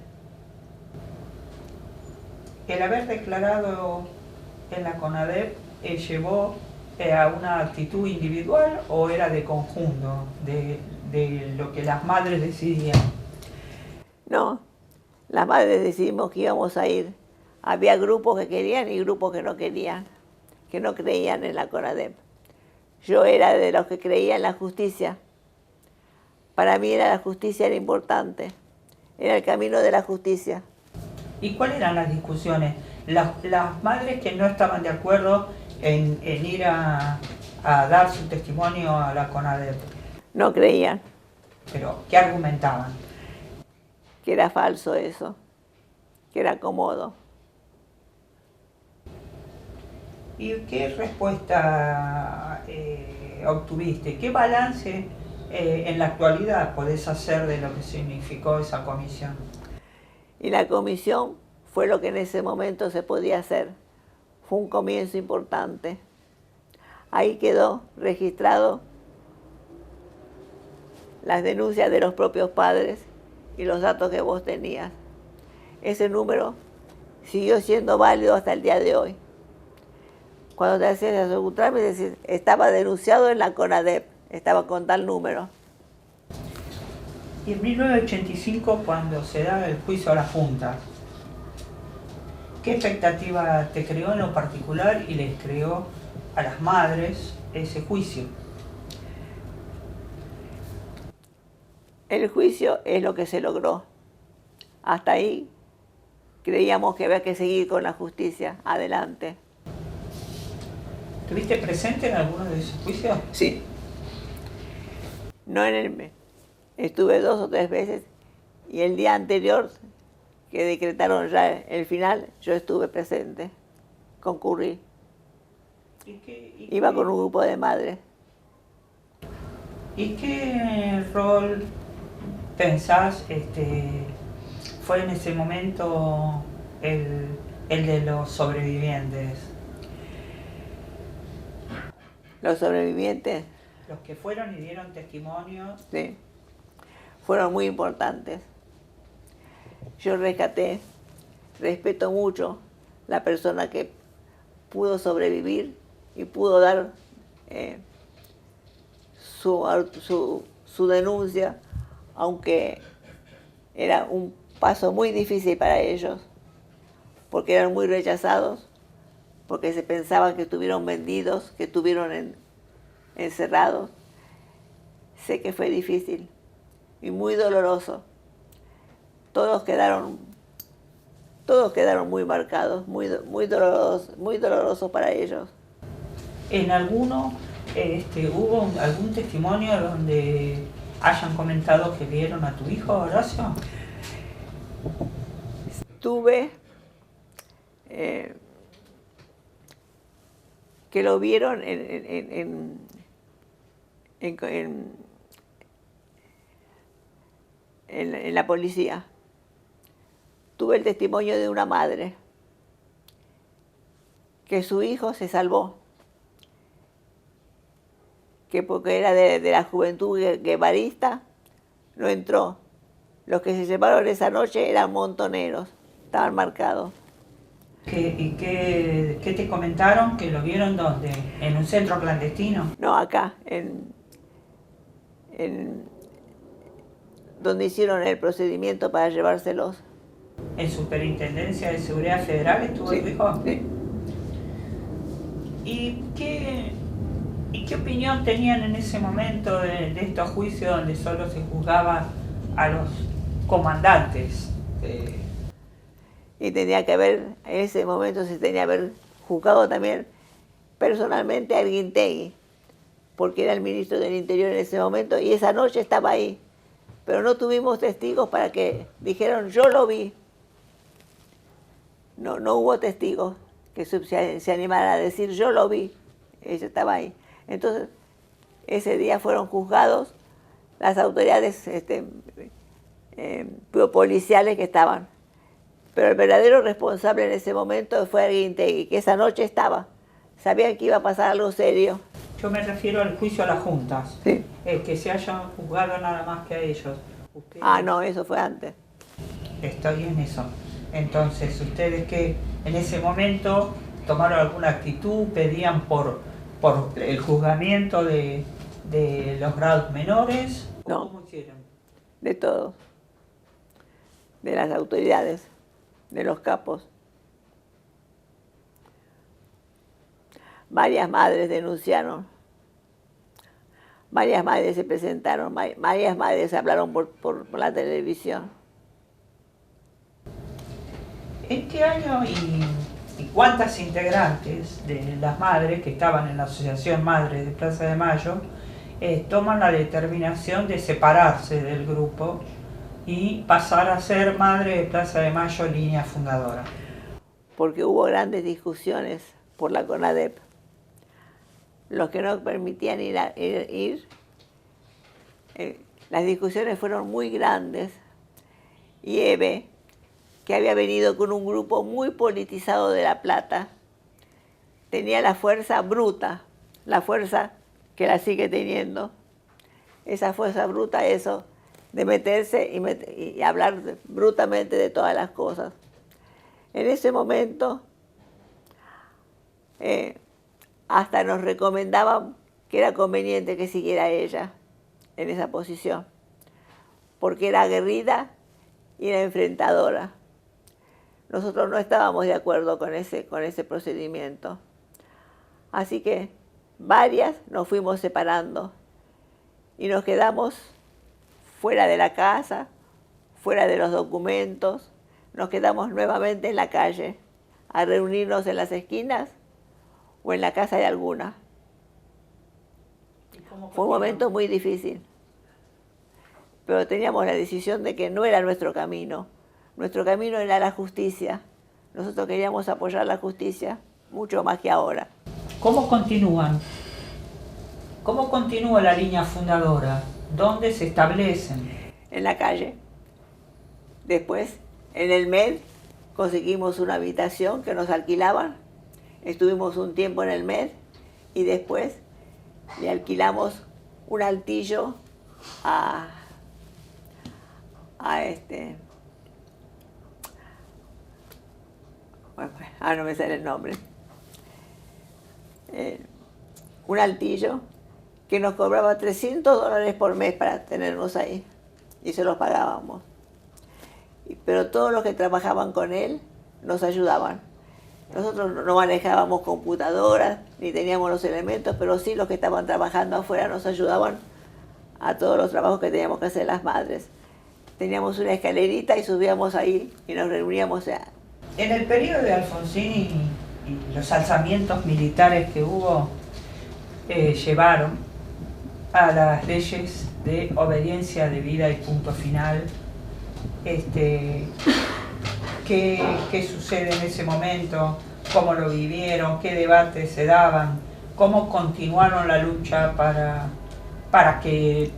¿El haber declarado en la CONADEP llevó a una actitud individual o era de conjunto, de lo que las madres decidían? No, las madres decidimos que íbamos a ir. Había grupos que querían y grupos que no querían, que no creían en la CONADEP. Yo era de los que creía en la justicia. Para mí la justicia era importante, era el camino de la justicia. ¿Y cuáles eran las discusiones? Las madres que no estaban de acuerdo en ir a dar su testimonio a la CONADEP. No creían. ¿Pero qué argumentaban? Que era falso eso, que era cómodo. ¿Y qué respuesta obtuviste? ¿Qué balance en la actualidad podés hacer de lo que significó esa comisión? Y la comisión fue lo que en ese momento se podía hacer. Fue un comienzo importante. Ahí quedó registrado las denuncias de los propios padres y los datos que vos tenías. Ese número siguió siendo válido hasta el día de hoy. Cuando te hacías un trámite, decís, estaba denunciado en la CONADEP, estaba con tal número. Y en 1985, cuando se da el juicio a la Junta, ¿qué expectativa te creó en lo particular y les creó a las madres ese juicio? El juicio es lo que se logró. Hasta ahí creíamos que había que seguir con la justicia adelante. ¿Estuviste presente en alguno de esos juicios? Sí. No en el... Estuve 2 o 3 veces y el día anterior que decretaron ya el final, yo estuve presente, concurrí. Iba con un grupo de madres. ¿Y qué rol pensás fue en ese momento el de los sobrevivientes? Los sobrevivientes, Los que fueron y dieron testimonio. sí, fueron muy importantes. Yo respeto mucho la persona que pudo sobrevivir y pudo dar su denuncia, aunque era un paso muy difícil para ellos, porque eran muy rechazados, porque se pensaban que estuvieron vendidos, que estuvieron encerrados. Sé que fue difícil y muy doloroso. Todos quedaron muy marcados, muy doloroso para ellos. ¿En alguno hubo algún testimonio donde hayan comentado que vieron a tu hijo, Horacio? Tuve que lo vieron en la policía. Tuve el testimonio de una madre que su hijo se salvó, que porque era de la juventud guevarista, no entró. Los que se llevaron esa noche eran montoneros, estaban marcados. ¿Y qué te comentaron? ¿Que lo vieron dónde? ¿En un centro clandestino? No, acá, donde hicieron el procedimiento para llevárselos. ¿En Superintendencia de Seguridad Federal estuvo tu hijo? Sí. ¿Y qué opinión tenían en ese momento de estos juicios donde solo se juzgaba a los comandantes? Y tenía que haber, en ese momento se tenía que haber juzgado también personalmente a Arguintegui, porque era el ministro del Interior en ese momento, y esa noche estaba ahí. Pero no tuvimos testigos para que dijeron, yo lo vi. No hubo testigos que se animaran a decir, yo lo vi. Ella estaba ahí. Entonces, ese día fueron juzgados las autoridades policiales que estaban. Pero el verdadero responsable en ese momento fue Arguintegui, que esa noche estaba. Sabían que iba a pasar algo serio. Yo me refiero al juicio a las juntas. Sí. Que se hayan juzgado nada más que a ellos. ¿Ustedes? No, eso fue antes. Estoy en eso. Entonces, ¿ustedes que en ese momento tomaron alguna actitud, pedían por el juzgamiento de los grados menores? No. ¿Cómo hicieron? De todos. De las autoridades, de los capos. Varias madres denunciaron. Varias madres se presentaron, varias madres hablaron por la televisión. ¿En qué año y cuántas integrantes de las madres que estaban en la Asociación Madres de Plaza de Mayo toman la determinación de separarse del grupo y pasar a ser Madre de Plaza de Mayo línea fundadora? Porque hubo grandes discusiones por la CONADEP. Los que no permitían ir, las discusiones fueron muy grandes. Y Eve, que había venido con un grupo muy politizado de La Plata, tenía la fuerza bruta, la fuerza que la sigue teniendo. Esa fuerza bruta, eso, de meterse y hablar brutamente de todas las cosas. En ese momento, hasta nos recomendaban que era conveniente que siguiera ella en esa posición, porque era aguerrida y era enfrentadora. Nosotros no estábamos de acuerdo con ese procedimiento. Así que varias nos fuimos separando y nos quedamos fuera de la casa, fuera de los documentos, nos quedamos nuevamente en la calle, a reunirnos en las esquinas o en la casa de alguna. Fue un momento muy difícil, pero teníamos la decisión de que no era nuestro camino. Nuestro camino era la justicia. Nosotros queríamos apoyar la justicia mucho más que ahora. ¿Cómo continúan? ¿Cómo continúa la línea fundadora? ¿Dónde se establecen? En la calle. Después, en el MED, conseguimos una habitación que nos alquilaban. Estuvimos un tiempo en el MED y después le alquilamos un altillo a no me sale el nombre. Un altillo que nos cobraba $300 por mes para tenernos ahí y se los pagábamos. Pero todos los que trabajaban con él nos ayudaban. Nosotros no manejábamos computadoras ni teníamos los elementos, pero sí los que estaban trabajando afuera nos ayudaban a todos los trabajos que teníamos que hacer las madres. Teníamos una escalerita y subíamos ahí y nos reuníamos. En el periodo de Alfonsín y los alzamientos militares que hubo, llevaron a las leyes de obediencia debida y punto final. ¿Qué sucede en ese momento? ¿Cómo lo vivieron? ¿Qué debates se daban? ¿Cómo continuaron la lucha para que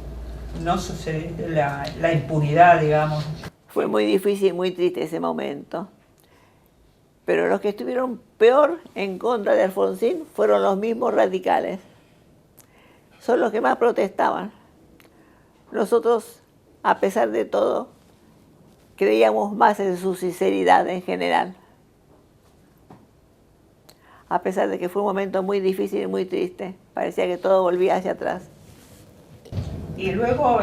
no sucediera la impunidad, digamos? Fue muy difícil, muy triste ese momento. Pero los que estuvieron peor en contra de Alfonsín fueron los mismos radicales. Son los que más protestaban. Nosotros, a pesar de todo, creíamos más en su sinceridad en general. A pesar de que fue un momento muy difícil y muy triste. Parecía que todo volvía hacia atrás. Y luego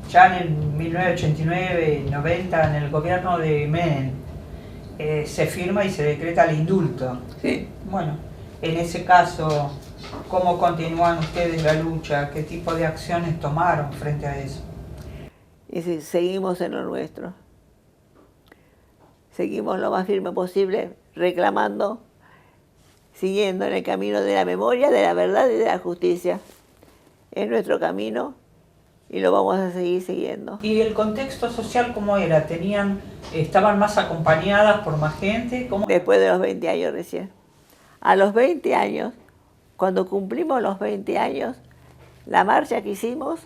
ya en el 1989, 90, en el gobierno de Menem, se firma y se decreta el indulto. Sí. Bueno, en ese caso, ¿cómo continúan ustedes la lucha? ¿Qué tipo de acciones tomaron frente a eso? Y seguimos en lo nuestro. Seguimos lo más firme posible, reclamando, siguiendo en el camino de la memoria, de la verdad y de la justicia. Es nuestro camino y lo vamos a seguir siguiendo. ¿Y el contexto social cómo era? ¿Estaban más acompañadas por más gente? ¿Cómo? Después de los 20 años recién. A los 20 años, cuando cumplimos los 20 años, la marcha que hicimos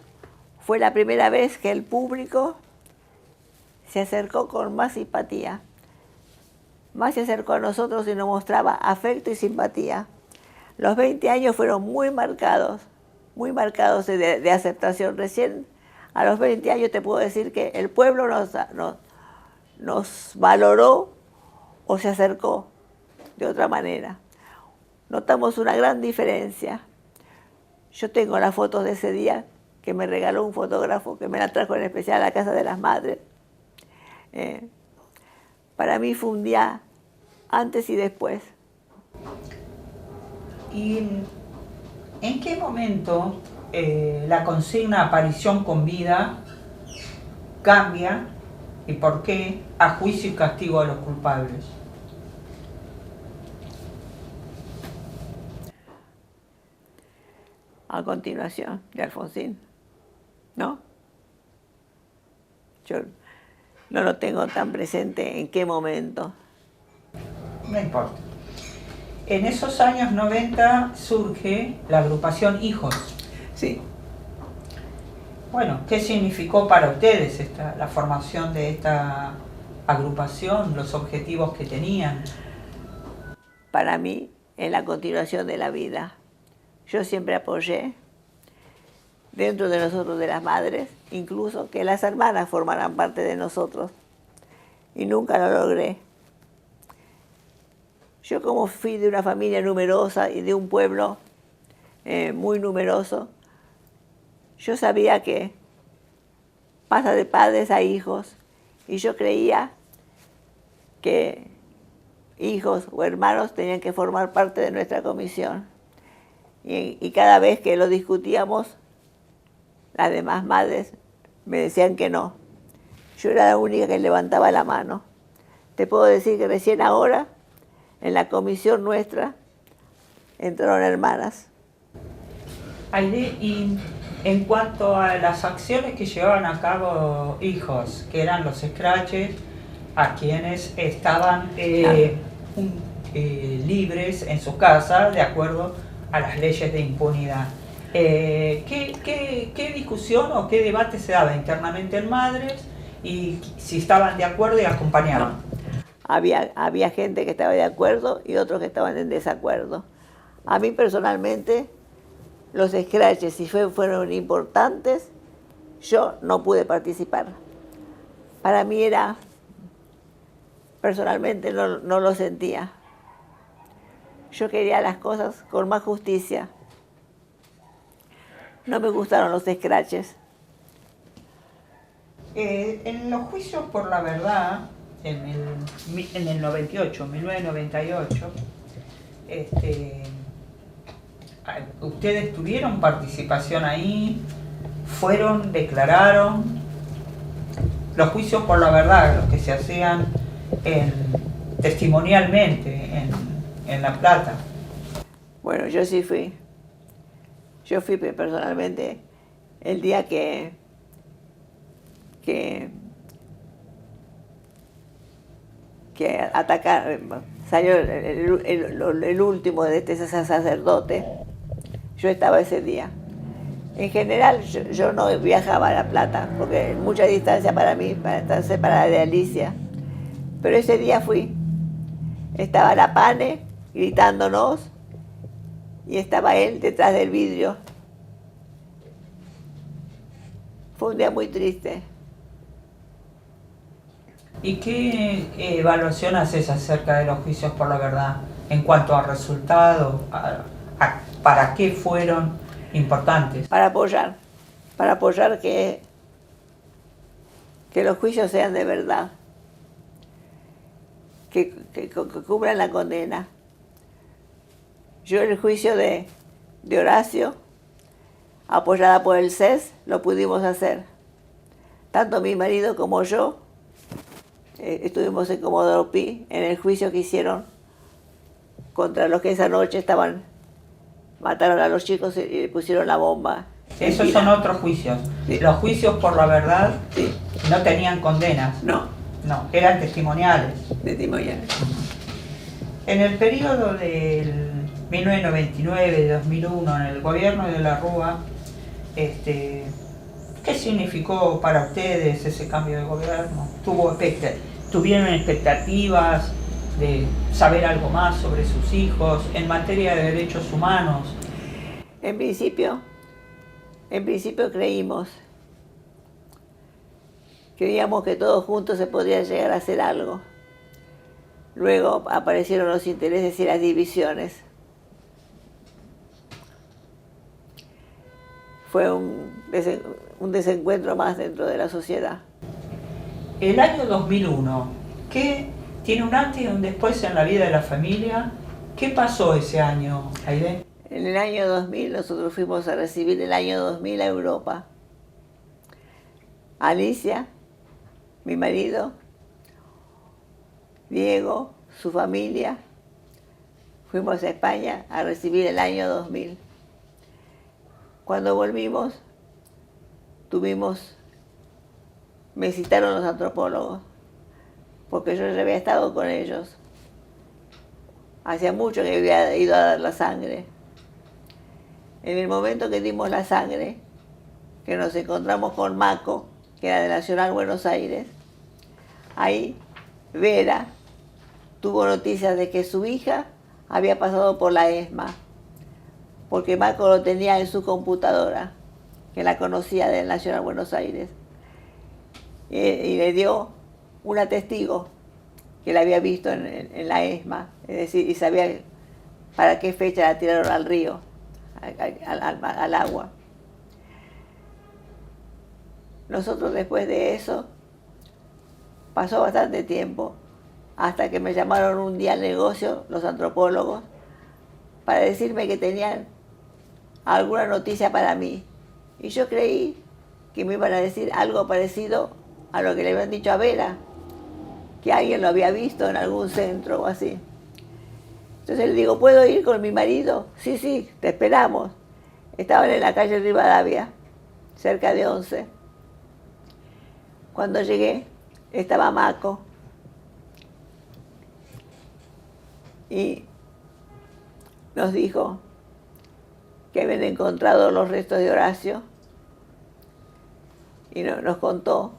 fue la primera vez que el público se acercó con más simpatía. Más se acercó a nosotros y nos mostraba afecto y simpatía. Los 20 años fueron muy marcados de aceptación. Recién a los 20 años te puedo decir que el pueblo nos valoró o se acercó de otra manera. Notamos una gran diferencia. Yo tengo las fotos de ese día que me regaló un fotógrafo que me la trajo en especial a la Casa de las Madres. Para mí fue un día antes y después. ¿Y en qué momento la consigna aparición con vida cambia y por qué a juicio y castigo a los culpables? A continuación de Alfonsín, ¿no? Yo no lo tengo tan presente en qué momento. No importa. En esos años 90 surge la agrupación Hijos. Sí. Bueno, ¿qué significó para ustedes la formación de esta agrupación, los objetivos que tenían? Para mí, es la continuación de la vida. Yo siempre apoyé, dentro de nosotros, de las madres, incluso que las hermanas formaran parte de nosotros. Y nunca lo logré. Yo, como fui de una familia numerosa y de un pueblo muy numeroso, yo sabía que pasa de padres a hijos, y yo creía que hijos o hermanos tenían que formar parte de nuestra comisión. Y cada vez que lo discutíamos, las demás madres me decían que no. Yo era la única que levantaba la mano. Te puedo decir que recién ahora, en la comisión nuestra, entraron hermanas. Aide, y en cuanto a las acciones que llevaban a cabo hijos, que eran los scratches, a quienes estaban libres en su casa de acuerdo a las leyes de impunidad. ¿Qué discusión o qué debate se daba internamente en Madres y si estaban de acuerdo y acompañaban? Había gente que estaba de acuerdo y otros que estaban en desacuerdo. A mí personalmente, los scratches, si fueron importantes, yo no pude participar. Para mí era, personalmente no lo sentía. Yo quería las cosas con más justicia. No me gustaron los scratches. En los juicios por la verdad, en el 98, 1998, ¿ustedes tuvieron participación ahí? ¿Fueron, declararon? Los juicios por la verdad, los que se hacían testimonialmente en La Plata. Bueno, yo sí fui. Yo fui personalmente el día que atacaron, salió el último de este sacerdote. Yo estaba ese día. En general, yo no viajaba a La Plata, porque es mucha distancia para mí, para estar separada de Alicia. Pero ese día fui. Estaba la Pane gritándonos y estaba él detrás del vidrio. Fue un día muy triste. ¿Y qué evaluación haces acerca de los juicios por la verdad en cuanto a resultados? ¿Para qué fueron importantes? Para apoyar que los juicios sean de verdad, que cubran la condena. Yo el juicio de Horacio, apoyada por el CES, lo pudimos hacer. Tanto mi marido como yo estuvimos en Comodoro Pi en el juicio que hicieron contra los que esa noche mataron a los chicos y le pusieron la bomba. Esos son otros juicios. Sí. Los juicios por la verdad sí. No tenían condenas. No, eran testimoniales. Testimoniales. En el periodo del 1999-2001, en el gobierno de la Rúa, ¿qué significó para ustedes ese cambio de gobierno? ¿Tuvieron expectativas de saber algo más sobre sus hijos en materia de derechos humanos? En principio creíamos que todos juntos se podría llegar a hacer algo. Luego aparecieron los intereses y las divisiones. Fue un desencuentro más dentro de la sociedad. El año 2001, ¿qué tiene un antes y un después en la vida de la familia? ¿Qué pasó ese año, Aide? En el año 2000 nosotros fuimos a recibir el año 2000 a Europa. Alicia, mi marido, Diego, su familia, fuimos a España a recibir el año 2000. Cuando volvimos, me citaron los antropólogos, porque yo ya había estado con ellos. Hacía mucho que había ido a dar la sangre. En el momento que dimos la sangre, que nos encontramos con Maco, que era de Nacional Buenos Aires, ahí Vera tuvo noticias de que su hija había pasado por la ESMA, porque Maco lo tenía en su computadora, que la conocía del Nacional Buenos Aires, y le dio una testigo que la había visto en la ESMA, es decir, y sabía para qué fecha la tiraron al río, al agua. Nosotros después de eso, pasó bastante tiempo, hasta que me llamaron un día al negocio los antropólogos para decirme que tenían alguna noticia para mí. Y yo creí que me iban a decir algo parecido a lo que le habían dicho a Vera, que alguien lo había visto en algún centro o así. Entonces le digo, ¿puedo ir con mi marido? Sí, sí, te esperamos. Estaban en la calle Rivadavia, cerca de 11. Cuando llegué, estaba Maco. Y nos dijo que habían encontrado los restos de Horacio. Y nos contó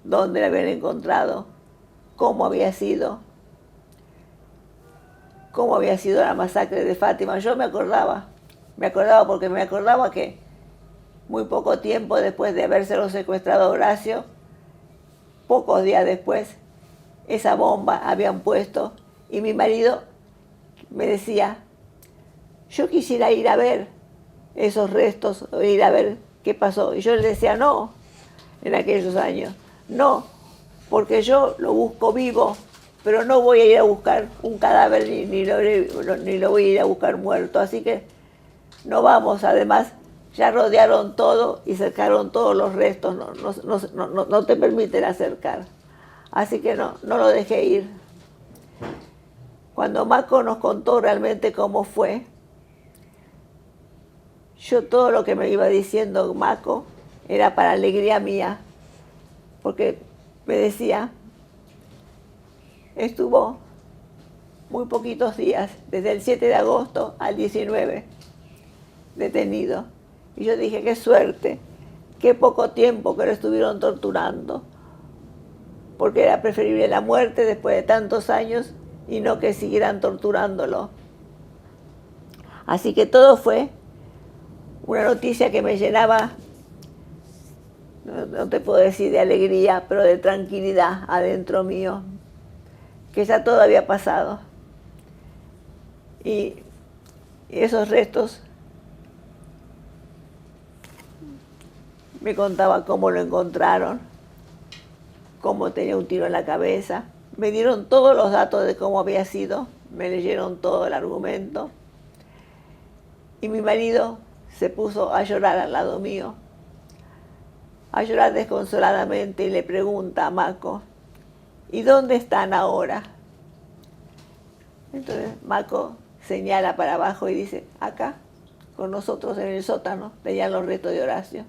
dónde la habían encontrado, cómo había sido la masacre de Fátima. Yo me acordaba porque me acordaba que muy poco tiempo después de habérselo secuestrado a Horacio, pocos días después, esa bomba habían puesto y mi marido me decía, yo quisiera ir a ver esos restos, o ir a ver qué pasó. Y yo le decía, no, en aquellos años, no, porque yo lo busco vivo, pero no voy a ir a buscar un cadáver ni lo voy a ir a buscar muerto. Así que no vamos, además ya rodearon todo y cercaron todos los restos, no te permiten acercar. Así que no lo dejé ir. Cuando Maco nos contó realmente cómo fue, yo todo lo que me iba diciendo Maco era para alegría mía, porque me decía, estuvo muy poquitos días, desde el 7 de agosto al 19, detenido. Y yo dije, qué suerte, qué poco tiempo que lo estuvieron torturando, porque era preferible la muerte después de tantos años y no que siguieran torturándolo. Así que todo fue una noticia que me llenaba, no te puedo decir de alegría, pero de tranquilidad adentro mío, que ya todo había pasado. Y esos restos, me contaba cómo lo encontraron, cómo tenía un tiro en la cabeza. Me dieron todos los datos de cómo había sido, me leyeron todo el argumento. Y mi marido se puso a llorar al lado mío, a llorar desconsoladamente, y le pregunta a Maco, ¿y dónde están ahora? Entonces Maco señala para abajo y dice, acá, con nosotros en el sótano, tenían los restos de Horacio.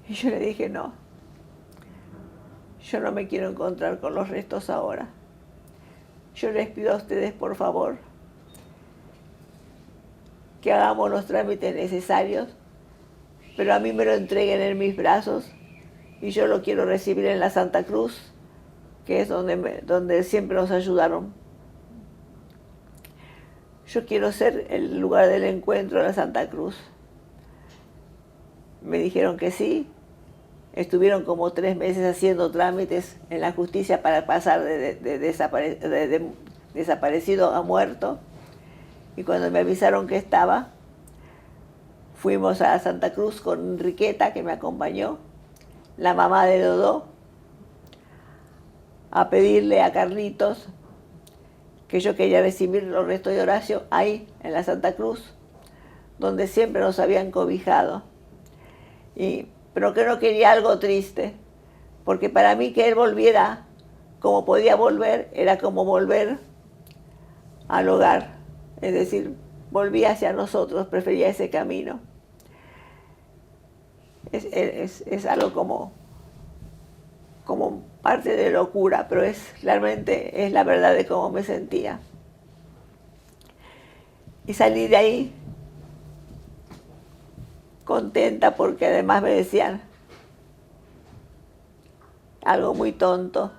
Y yo le dije, no, yo no me quiero encontrar con los restos ahora. Yo les pido a ustedes, por favor, que hagamos los trámites necesarios, pero a mí me lo entreguen en mis brazos y yo lo quiero recibir en la Santa Cruz, que es donde siempre nos ayudaron. Yo quiero ser el lugar del encuentro de la Santa Cruz. Me dijeron que sí. Estuvieron como 3 meses haciendo trámites en la justicia para pasar de desaparecido a muerto. Y cuando me avisaron que estaba, fuimos a Santa Cruz con Enriqueta, que me acompañó, la mamá de Dodó, a pedirle a Carlitos que yo quería recibir los restos de Horacio ahí, en la Santa Cruz, donde siempre nos habían cobijado. Pero que no quería algo triste, porque para mí que él volviera como podía volver, era como volver al hogar. Es decir, volvía hacia nosotros, prefería ese camino. Es algo como parte de locura, pero realmente es la verdad de cómo me sentía. Y salí de ahí contenta porque además me decían algo muy tonto,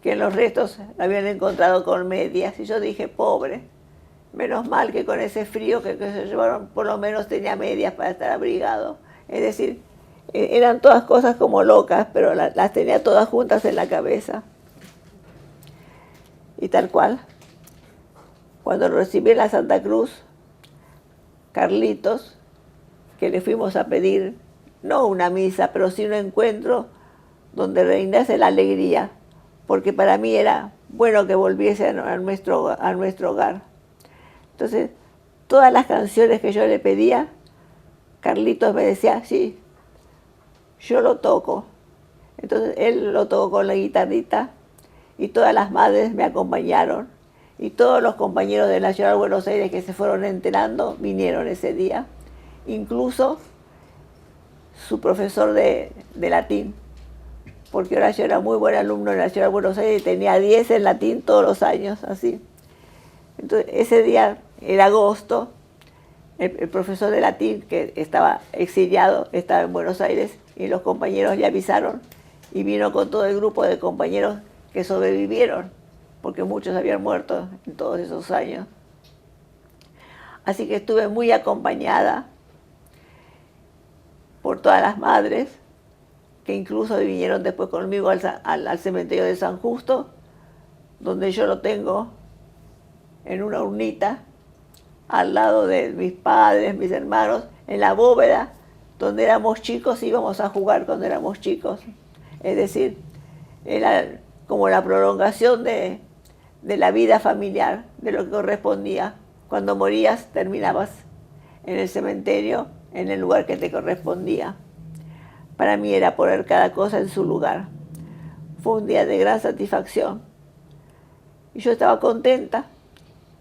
que en los restos lo habían encontrado con medias. Y yo dije, pobre, menos mal que con ese frío que se llevaron, por lo menos tenía medias para estar abrigado. Es decir, eran todas cosas como locas, pero las tenía todas juntas en la cabeza. Y tal cual, cuando lo recibí en la Santa Cruz, Carlitos, que le fuimos a pedir, no una misa, pero sí un encuentro donde reinase la alegría, porque para mí era bueno que volviese a nuestro hogar. Entonces, todas las canciones que yo le pedía, Carlitos me decía, sí, yo lo toco. Entonces él lo tocó con la guitarrita y todas las madres me acompañaron. Y todos los compañeros de la Ciudad de Buenos Aires que se fueron enterando vinieron ese día. Incluso su profesor de latín, porque Horacio era muy buen alumno en la Ciudad de Buenos Aires y tenía 10 en latín todos los años, así. Entonces, ese día era agosto, el profesor de latín, que estaba exiliado, estaba en Buenos Aires, y los compañeros le avisaron, y vino con todo el grupo de compañeros que sobrevivieron, porque muchos habían muerto en todos esos años. Así que estuve muy acompañada por todas las madres, que incluso vinieron después conmigo al cementerio de San Justo, donde yo lo tengo en una urnita, al lado de mis padres, mis hermanos, en la bóveda, donde éramos chicos, íbamos a jugar cuando éramos chicos. Es decir, era como la prolongación de la vida familiar, de lo que correspondía. Cuando morías, terminabas en el cementerio, en el lugar que te correspondía. Para mí era poner cada cosa en su lugar. Fue un día de gran satisfacción. Y yo estaba contenta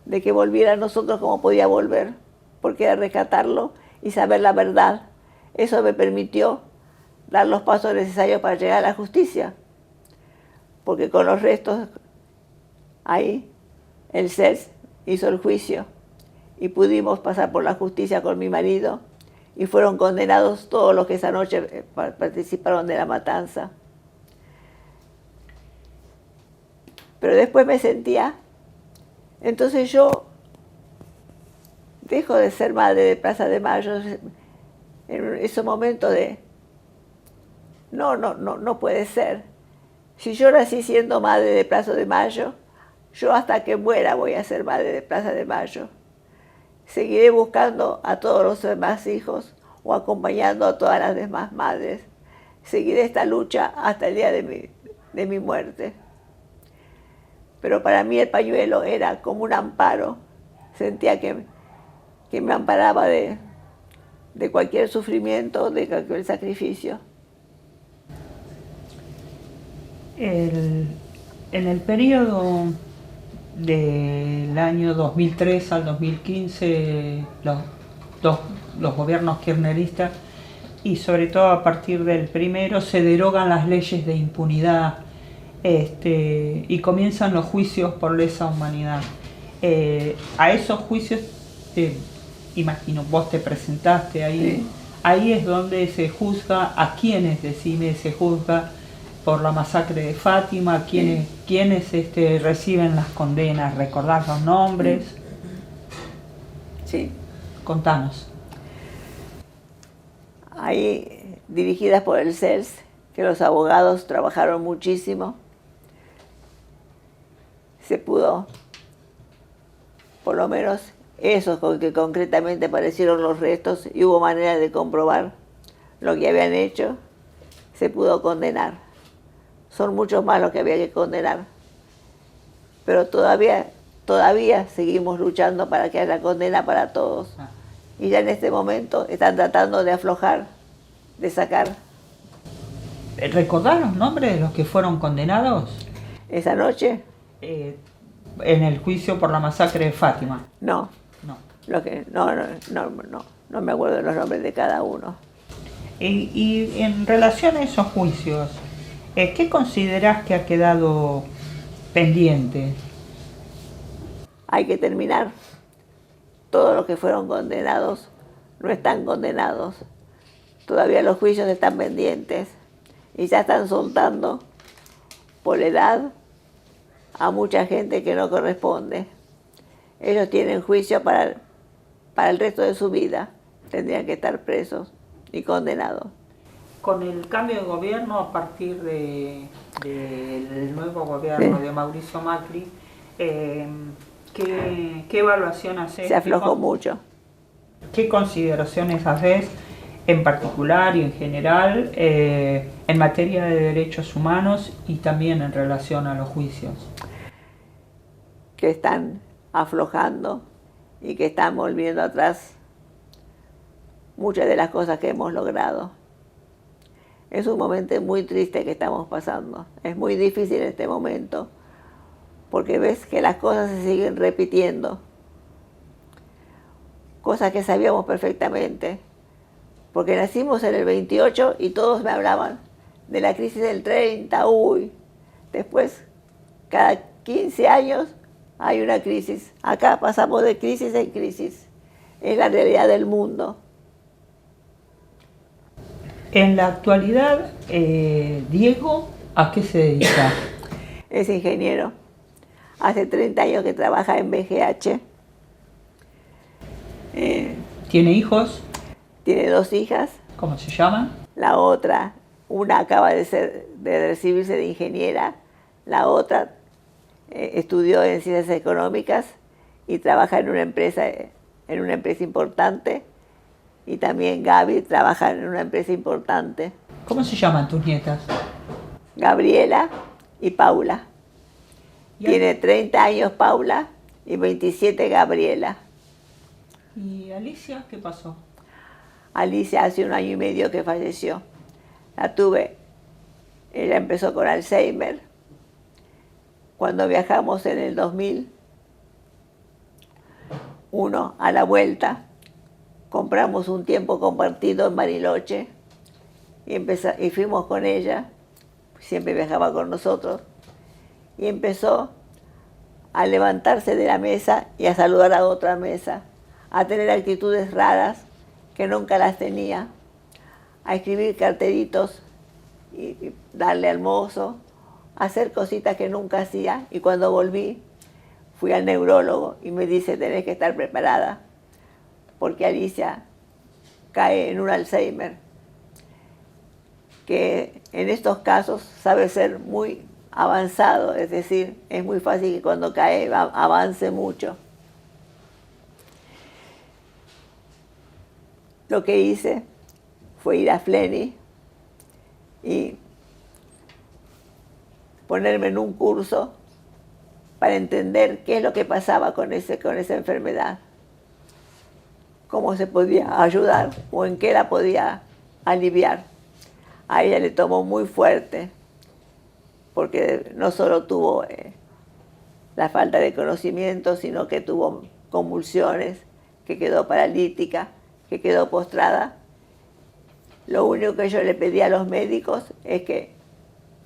de que volviera a nosotros como podía volver, porque era rescatarlo y saber la verdad. Eso me permitió dar los pasos necesarios para llegar a la justicia, porque con los restos ahí el CES hizo el juicio y pudimos pasar por la justicia con mi marido y fueron condenados todos los que esa noche participaron de la matanza. Pero después me sentía, entonces yo dejo de ser madre de Plaza de Mayo en ese momento de no puede ser. Si yo nací siendo madre de Plaza de Mayo, yo hasta que muera voy a ser madre de Plaza de Mayo. Seguiré buscando a todos los demás hijos o acompañando a todas las demás madres. Seguiré esta lucha hasta el día de mi muerte. Pero para mí el pañuelo era como un amparo. Sentía que me amparaba de cualquier sufrimiento, de cualquier sacrificio. En el periodo del año 2003 al 2015, los gobiernos kirchneristas, y sobre todo a partir del primero, se derogan las leyes de impunidad y comienzan los juicios por lesa humanidad. A esos juicios, imagino, vos te presentaste ahí. Sí. Ahí es donde se juzga a quienes, decime, se juzga por la masacre de Fátima, quienes reciben las condenas. ¿Recordás los nombres? Sí. Contanos. Ahí, dirigidas por el CELS, que los abogados trabajaron muchísimo, se pudo, por lo menos esos con que concretamente aparecieron los restos y hubo manera de comprobar lo que habían hecho, se pudo condenar. Son muchos más los que había que condenar, pero todavía seguimos luchando para que haya condena para todos. Y ya en este momento están tratando de aflojar, de sacar. ¿Recordás los nombres de los que fueron condenados? Esa noche, En el juicio por la masacre de Fátima. no. No. No me acuerdo de los nombres de cada uno. Y en relación a esos juicios, ¿qué considerás que ha quedado pendiente? Hay que terminar. Todos los que fueron condenados no están condenados. Todavía los juicios están pendientes y ya están soltando por la edad a mucha gente que no corresponde. Ellos tienen juicio para el resto de su vida. Tendrían que estar presos y condenados. Con el cambio de gobierno a partir del nuevo gobierno Sí. de Mauricio Macri, ¿qué evaluación haces? Se aflojó mucho. ¿Qué consideraciones haces en particular y en general en materia de derechos humanos y también en relación a los juicios? Que están aflojando y que están volviendo atrás muchas de las cosas que hemos logrado. Es un momento muy triste que estamos pasando. Es muy difícil en este momento porque ves que las cosas se siguen repitiendo, cosas que sabíamos perfectamente, porque nacimos en el 28 y todos me hablaban de la crisis del 30, uy, después cada 15 años hay una crisis, acá pasamos de crisis en crisis, es la realidad del mundo. En la actualidad, Diego, ¿a qué se dedica? Es ingeniero. Hace 30 años que trabaja en BGH. ¿Tiene hijos? Tiene 2 hijas. ¿Cómo se llaman? La otra, una acaba de recibirse de ingeniera. La otra estudió en ciencias económicas y trabaja en una empresa importante. Y también Gaby trabaja en una empresa importante. ¿Cómo se llaman tus nietas? Gabriela y Paula. Tiene 30 años Paula y 27 Gabriela. ¿Y Alicia qué pasó? Alicia hace 1 año y medio que falleció. La tuve, ella empezó con Alzheimer. Cuando viajamos en el 2001 a la vuelta, compramos un tiempo compartido en Bariloche y fuimos con ella, siempre viajaba con nosotros, y empezó a levantarse de la mesa y a saludar a otra mesa, a tener actitudes raras que nunca las tenía, a escribir cartelitos y darle al mozo, a hacer cositas que nunca hacía. Y cuando volví, fui al neurólogo y me dice, tenés que estar preparada, porque Alicia cae en un Alzheimer, que en estos casos sabe ser muy avanzado, es decir, es muy fácil que cuando cae avance mucho. Lo que hice fue ir a Fleni y ponerme en un curso para entender qué es lo que pasaba con esa enfermedad, cómo se podía ayudar o en qué la podía aliviar. A ella le tomó muy fuerte, porque no solo tuvo la falta de conocimiento, sino que tuvo convulsiones, que quedó paralítica, que quedó postrada. Lo único que yo le pedí a los médicos es que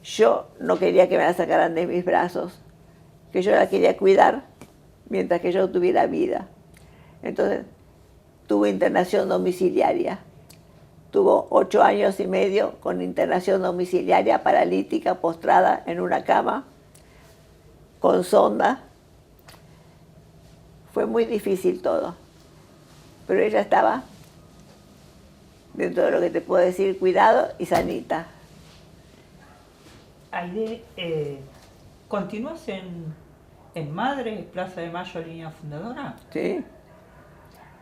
yo no quería que me la sacaran de mis brazos, que yo la quería cuidar mientras que yo tuviera vida. Entonces, tuvo internación domiciliaria. Tuvo 8 años y medio con internación domiciliaria, paralítica, postrada en una cama, con sonda. Fue muy difícil todo, pero ella estaba, dentro de lo que te puedo decir, cuidado y sanita. Aide, ¿continúas en Madre, Plaza de Mayo, línea fundadora? Sí.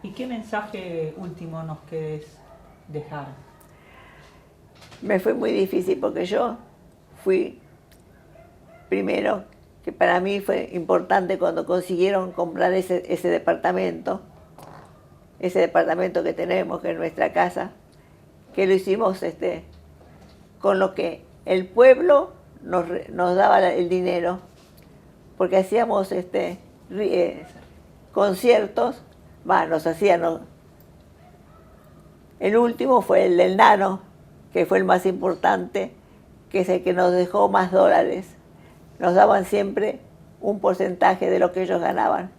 ¿Y qué mensaje último nos querés dejar? Me fue muy difícil porque yo fui, primero, que para mí fue importante cuando consiguieron comprar ese departamento que tenemos, que es nuestra casa, que lo hicimos con lo que el pueblo nos daba el dinero, porque hacíamos conciertos, nos hacían. El último fue el del Nano, que fue el más importante, que es el que nos dejó más dólares. Nos daban siempre un porcentaje de lo que ellos ganaban.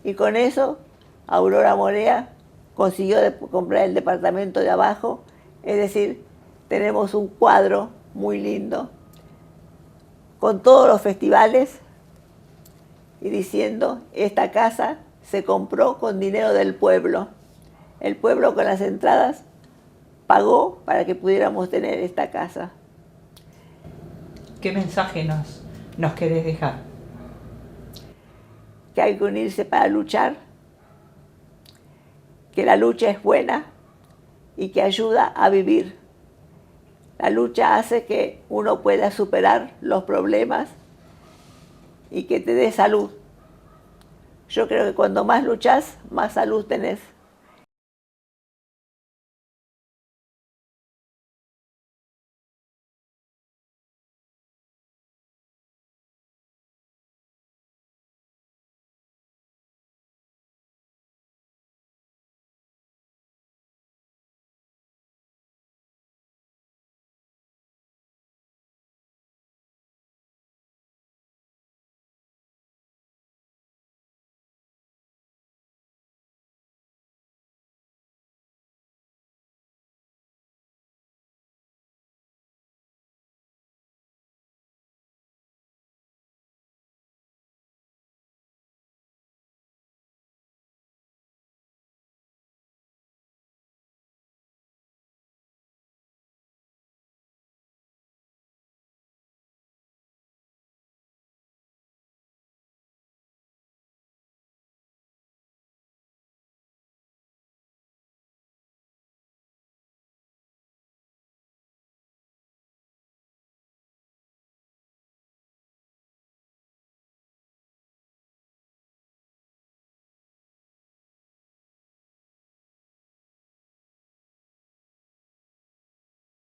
Y con eso, Aurora Morea consiguió comprar el departamento de abajo. Es decir, tenemos un cuadro muy lindo, con todos los festivales, y diciendo, esta casa se compró con dinero del pueblo. El pueblo, con las entradas, pagó para que pudiéramos tener esta casa. ¿Qué mensaje nos querés dejar? Que hay que unirse para luchar, que la lucha es buena y que ayuda a vivir. La lucha hace que uno pueda superar los problemas y que te dé salud. Yo creo que cuando más luchas, más salud tenés.